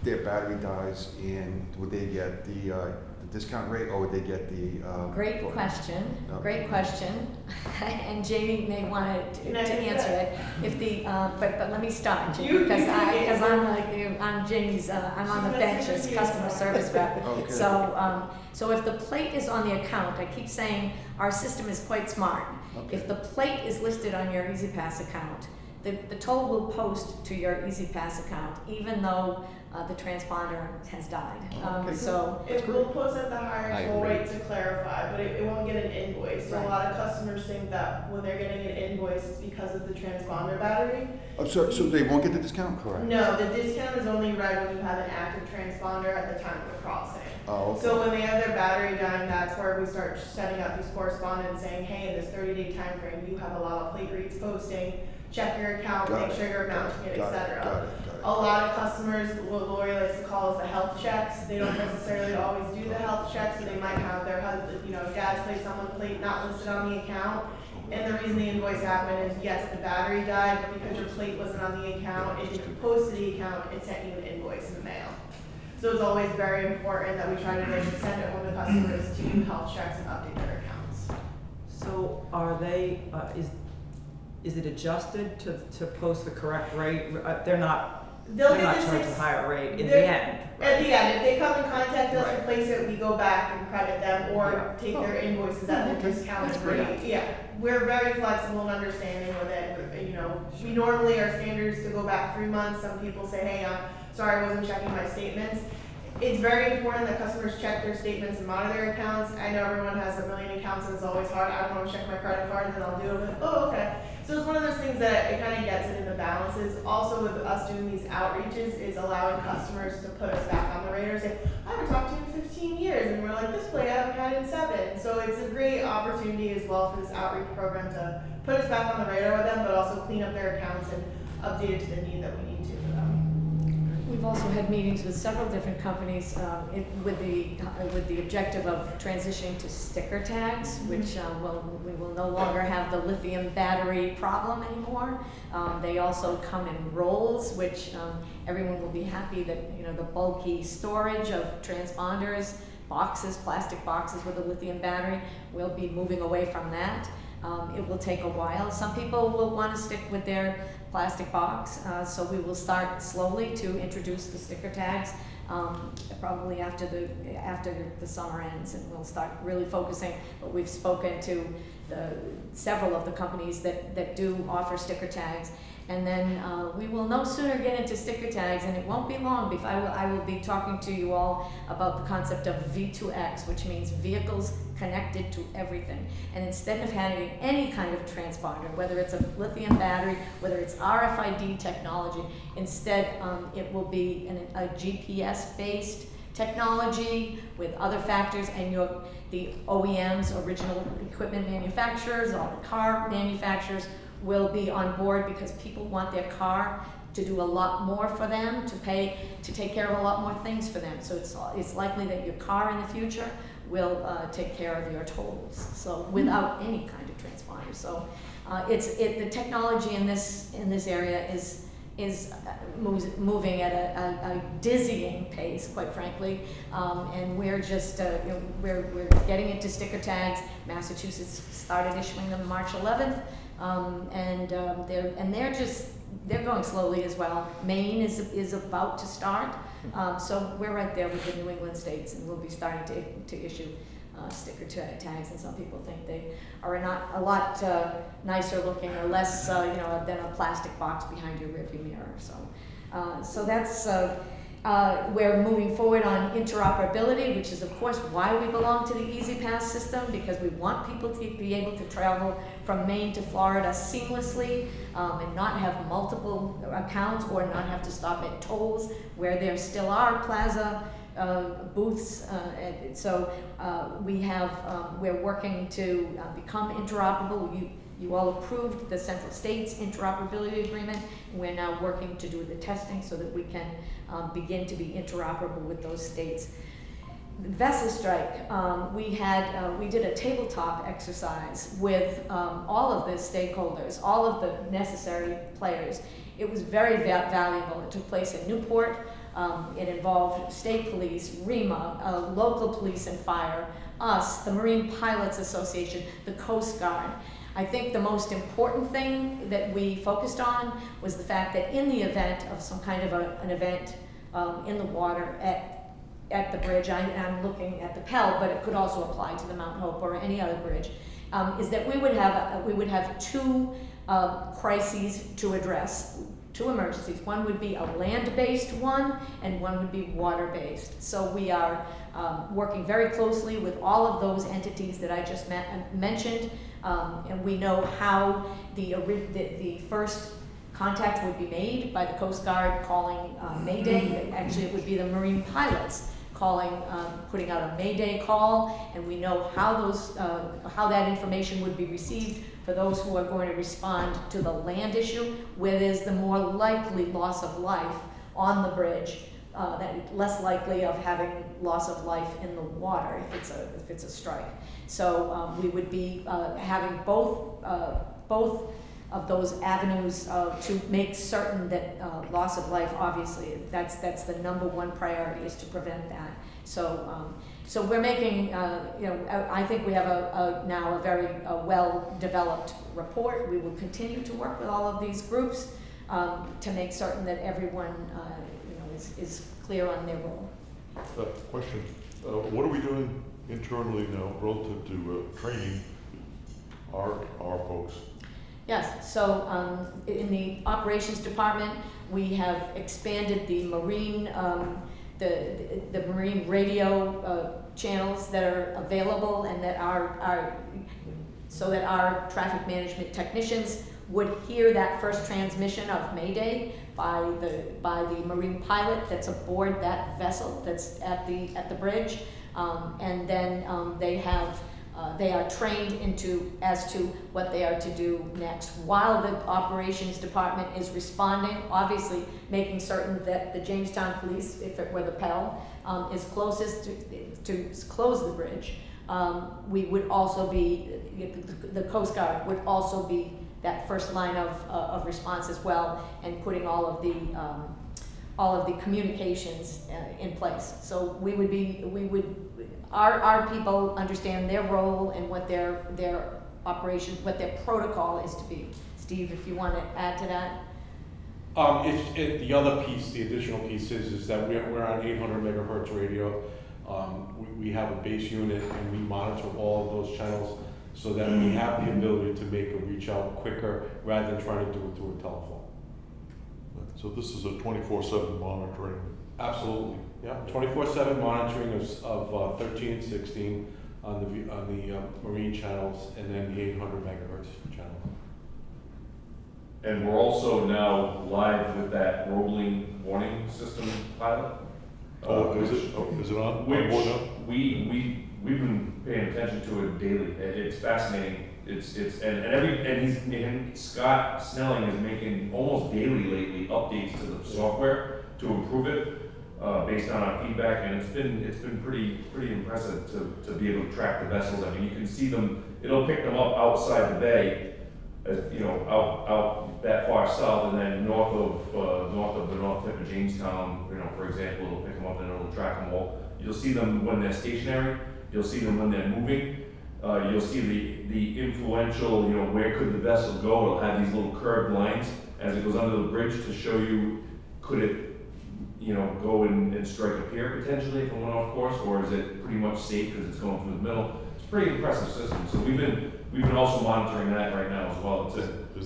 Speaker 8: their battery dies, and would they get the discount rate, or would they get the?
Speaker 11: Great question,
Speaker 8: No.
Speaker 11: great question. And Jamie may want to answer it. If the, but let me start, Jamie, because I'm Jamie's, I'm on the bench as customer service rep.
Speaker 8: Okay.
Speaker 11: So if the plate is on the account, I keep saying our system is quite smart.
Speaker 8: Okay.
Speaker 11: If the plate is listed on your EasyPass account, the toll will post to your EasyPass account, even though the transponder has died.
Speaker 8: Okay.
Speaker 11: So
Speaker 6: It will post at the higher
Speaker 10: I
Speaker 6: toll
Speaker 10: agree.
Speaker 6: rate to clarify, but it won't get an invoice. So a
Speaker 11: Right.
Speaker 6: lot of customers think that when they're getting an invoice, it's because of the transponder battery.
Speaker 8: So they won't get the discount?
Speaker 10: Correct.
Speaker 6: No, the discount is only read when you have an active transponder at the time of the crossing.
Speaker 8: Oh, okay.
Speaker 6: So when they have their battery dying, that's where we start setting up these correspondence saying, hey, in this 30-day time frame, you have a lot of plate reads posting, check your account,
Speaker 8: Got
Speaker 6: make
Speaker 8: it.
Speaker 6: sure you're mounting it,
Speaker 8: Got it,
Speaker 6: etc.
Speaker 8: got it.
Speaker 6: A lot of customers, what Lori likes to call is the health checks. They don't necessarily always do the health checks, so they might have their husband, dad's plate, someone's plate not listed on the account. And the reason the invoice happened is, yes, the battery died, but because your plate wasn't on the account, it didn't post to the account, it sent you an invoice in the mail. So it's always very important that we try to send it home to customers to do health checks and update their accounts.
Speaker 1: So are they, is it adjusted to post the correct rate? They're not
Speaker 6: They'll
Speaker 1: charged
Speaker 6: get the
Speaker 1: a
Speaker 6: six,
Speaker 1: higher rate in the
Speaker 6: they're-
Speaker 1: end,
Speaker 6: at
Speaker 1: right?
Speaker 6: the end, if they come and contact us
Speaker 1: Right.
Speaker 6: and place it, we go back and credit them or
Speaker 1: Yeah.
Speaker 6: take their invoices at the discounted
Speaker 1: That's great.
Speaker 6: rate. Yeah, we're very flexible and understanding with it. We normally, our standards to go back 3 months. Some people say, hey, I'm sorry, I wasn't checking my statements. It's very important that customers check their statements and monitor their accounts. I know everyone has a million accounts and it's always hard. I don't want to check my credit card and then I'll do it. Oh, okay. So it's one of those things that it kind of gets it in the balances. Also with us doing these outreaches is allowing customers to put us back on the radar. Say, I haven't talked to you in 15 years. And we're like, this plate I haven't had in 7. So it's a great opportunity as well for this outreach program to put us back on the radar with them, but also clean up their accounts and update it to the need that we need to for them.
Speaker 11: we've also had meetings with several different companies with the objective of transitioning to sticker tags, which we will no longer have the lithium battery problem anymore. They also come in rolls, which everyone will be happy that the bulky storage of transponders, boxes, plastic boxes with a lithium battery, we'll be moving away from that. It will take a while. Some people will want to stick with their plastic box, so we will start slowly to introduce the sticker tags probably after the summer ends, and we'll start really focusing. But we've spoken to several of the companies that do offer sticker tags, and then we will no sooner get into sticker tags, and it won't be long before I will be talking to you all about the concept of V2X, which means vehicles connected to everything. And instead of having any kind of transponder, whether it's a lithium battery, whether it's RFID technology, instead it will be a GPS-based technology with other factors, and the OEMs, original equipment manufacturers, or the car manufacturers will be on board, because people want their car to do a lot more for them, to take care of a lot more things for them. So it's likely that your car in the future will take care of your tolls, so without any kind of transponder. So the technology in this area is moving at a dizzying pace, quite frankly, and we're just we're getting into sticker tags. Massachusetts started issuing them March 11th, and they're going slowly as well. Maine is about to start, so we're right there with the New England states, and we'll be starting to issue sticker tags, and some people think they are not a lot nicer looking or less than a plastic box behind your rearview mirror. So that's We're moving forward on interoperability, which is of course why we belong to the Easy Pass system, because we want people to be able to travel from Maine to Florida seamlessly, and not have multiple accounts or not have to stop at tolls where there still are plaza booths. We're working to become interoperable. You all approved the Central States Interoperability Agreement, and we're now working to do the testing so that we can begin to be interoperable with those states. Vessel strike, we did a tabletop exercise with all of the stakeholders, all of the necessary players. It was very valuable. It took place in Newport. It involved state police, REMA, local police and fire, us, the Marine Pilots Association, the Coast Guard. I think the most important thing that we focused on was the fact that in the event of some kind of an event in the water at the bridge, I'm looking at the Pell, but it could also apply to the Mount Hope or any other bridge, is that we would have two crises to address, two emergencies. One would be a land-based one, and one would be water-based. So we are working very closely with all of those entities that I just mentioned, and we know how the first contact would be made by the Coast Guard calling Mayday. Actually, it would be the Marine pilots calling, putting out a Mayday call, and we know how that information would be received for those who are going to respond to the land issue, where there's the more likely loss of life on the bridge, that less likely of having loss of life in the water if it's a strike. So we would be having both of those avenues to make certain that loss of life, obviously, that's the number one priority, is to prevent that. So we're making, I think we have now a very well-developed report. We will continue to work with all of these groups to make certain that everyone, is clear on their role.
Speaker 5: Question, what are we doing internally now relative to training our folks?
Speaker 11: Yes, so in the operations department, we have expanded the marine, the marine radio channels that are available, and that are so that our traffic management technicians would hear that first transmission of Mayday by the marine pilot that's aboard that vessel that's at the bridge, and then they are trained as to what they are to do next, while the operations department is responding, obviously making certain that the Jamestown Police, if it were the Pell, is closest to close the bridge. We would also be, the Coast Guard would also be that first line of response as well, and putting all of the communications in place. So our people understand their role and what their operation, what their protocol is to be. Steve, if you want to add to that.
Speaker 12: The other piece, the additional piece is that we're on 800 megahertz radio. We have a base unit, and we monitor all of those channels so that we have the ability to make a reach out quicker rather than trying to do it through a telephone.
Speaker 5: So this is a 24/7 monitoring?
Speaker 12: Absolutely, yeah. 24/7 monitoring of 13 and 16 on the marine channels, and then the 800 megahertz channel.
Speaker 7: And we're also now live with that rolling warning system pilot.
Speaker 5: Is it on board now?
Speaker 7: We've been paying attention to it daily. It's fascinating. And Scott Snelling is making almost daily lately updates to the software to improve it based on our feedback, and it's been pretty impressive to be able to track the vessels. I mean, you can see them. It'll pick them up outside the bay, out that far south, and then north of the north tip of Jamestown. For example, it'll pick them up and it'll track them all. You'll see them when they're stationary. You'll see them when they're moving. You'll see the influential, where could the vessel go? It'll have these little curved lines as it goes under the bridge to show you, could it, go and strike a pier potentially if it went off course, or is it pretty much safe because it's going through the middle? It's a pretty impressive system. So we've been also monitoring that right now as well.
Speaker 5: Is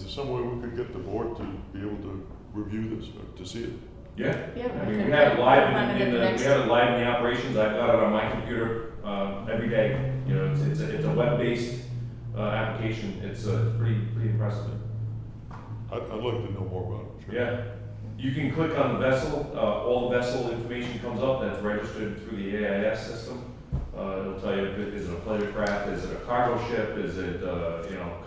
Speaker 5: there some way we could get the board to be able to review this, or to see it?
Speaker 7: Yeah.
Speaker 11: Yeah,
Speaker 7: I mean,
Speaker 11: we
Speaker 7: we
Speaker 11: can
Speaker 7: have it live
Speaker 11: run it
Speaker 7: in
Speaker 11: at the
Speaker 7: the, we
Speaker 11: next-
Speaker 7: have it live in the operations. I've got it on my computer, every day. You know, it's a web-based, application. It's pretty impressive.
Speaker 5: I'd like to know more about it. Sure.
Speaker 7: Yeah. You can click on the vessel, all the vessel information comes up that's registered through the AIS system. It'll tell you if it is a pleasure craft, is it a cargo ship, is it,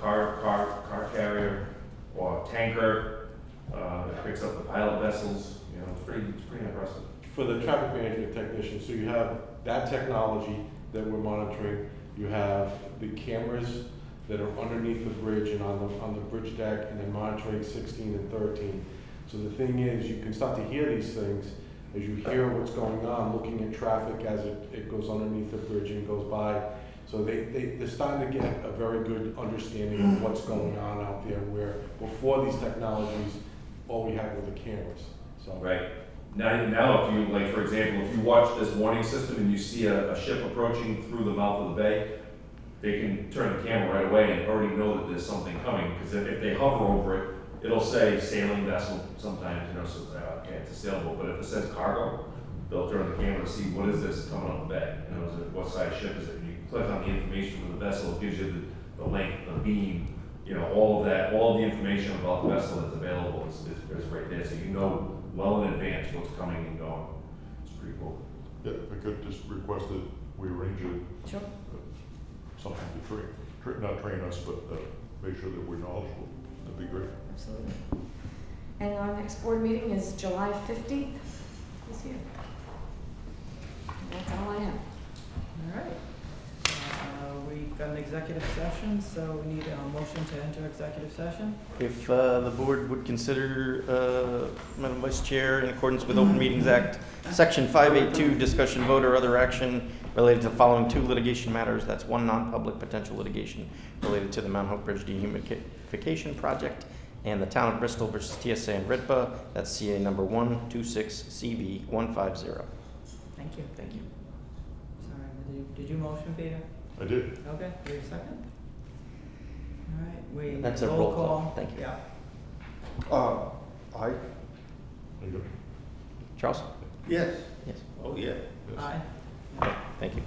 Speaker 7: car carrier, or tanker. It picks up the pilot vessels, you know, it's pretty impressive.
Speaker 12: For the traffic management technician, so you have that technology that we're monitoring, you have the cameras that are underneath the bridge and on the bridge deck, and then monitoring 16 and 13. So the thing is, you can start to hear these things as you hear what's going on, looking at traffic as it goes underneath the bridge and goes by. So they're starting to get a very good understanding of what's going on out there, where before these technologies, all we had were the cameras, so.
Speaker 7: Right. Now, if you, like, for example, if you watch this warning system and you see a ship approaching through the mouth of the bay, they can turn the camera right away and already know that there's something coming, because if they hover over it, it'll say sailing vessel sometimes, you know, so okay, it's a sailboat, but if it says cargo, they'll turn the camera to see what is this coming up the bay, you know, is it, what size ship is it? And you click on the information for the vessel, it gives you the length, the beam, you know, all of that, all of the information about the vessel that's available is right there, so you know well in advance what's coming and going. It's pretty cool.
Speaker 5: Yeah, if I could just request that we arrange
Speaker 11: Sure.
Speaker 5: something to not train us, but make sure that we're knowledgeable. That'd be great.
Speaker 11: Absolutely. And our next board meeting is July 15th this year. And that's all I have.
Speaker 1: All right. We've got an executive session, so we need a motion to enter executive session.
Speaker 3: If the board would consider, Madam Vice Chair, in accordance with Open Meetings Act, Section 582, discussion, vote, or other action related to the following 2 litigation matters. That's 1 non-public potential litigation related to the Mount Hope Bridge dehumidification project and the Town of Bristol versus TSA and RITPA. That's CA number 126CV150.
Speaker 1: Thank you. Thank you. Sorry, did you motion, Peter?
Speaker 5: I did.
Speaker 1: Okay, wait a second. All right, we.
Speaker 3: That's a roll call. Thank you.
Speaker 1: Yeah.
Speaker 8: Aye.
Speaker 5: There you go.
Speaker 3: Charles?
Speaker 9: Yes.
Speaker 3: Yes.
Speaker 9: Oh, yeah.
Speaker 1: Aye.
Speaker 3: Okay, thank you.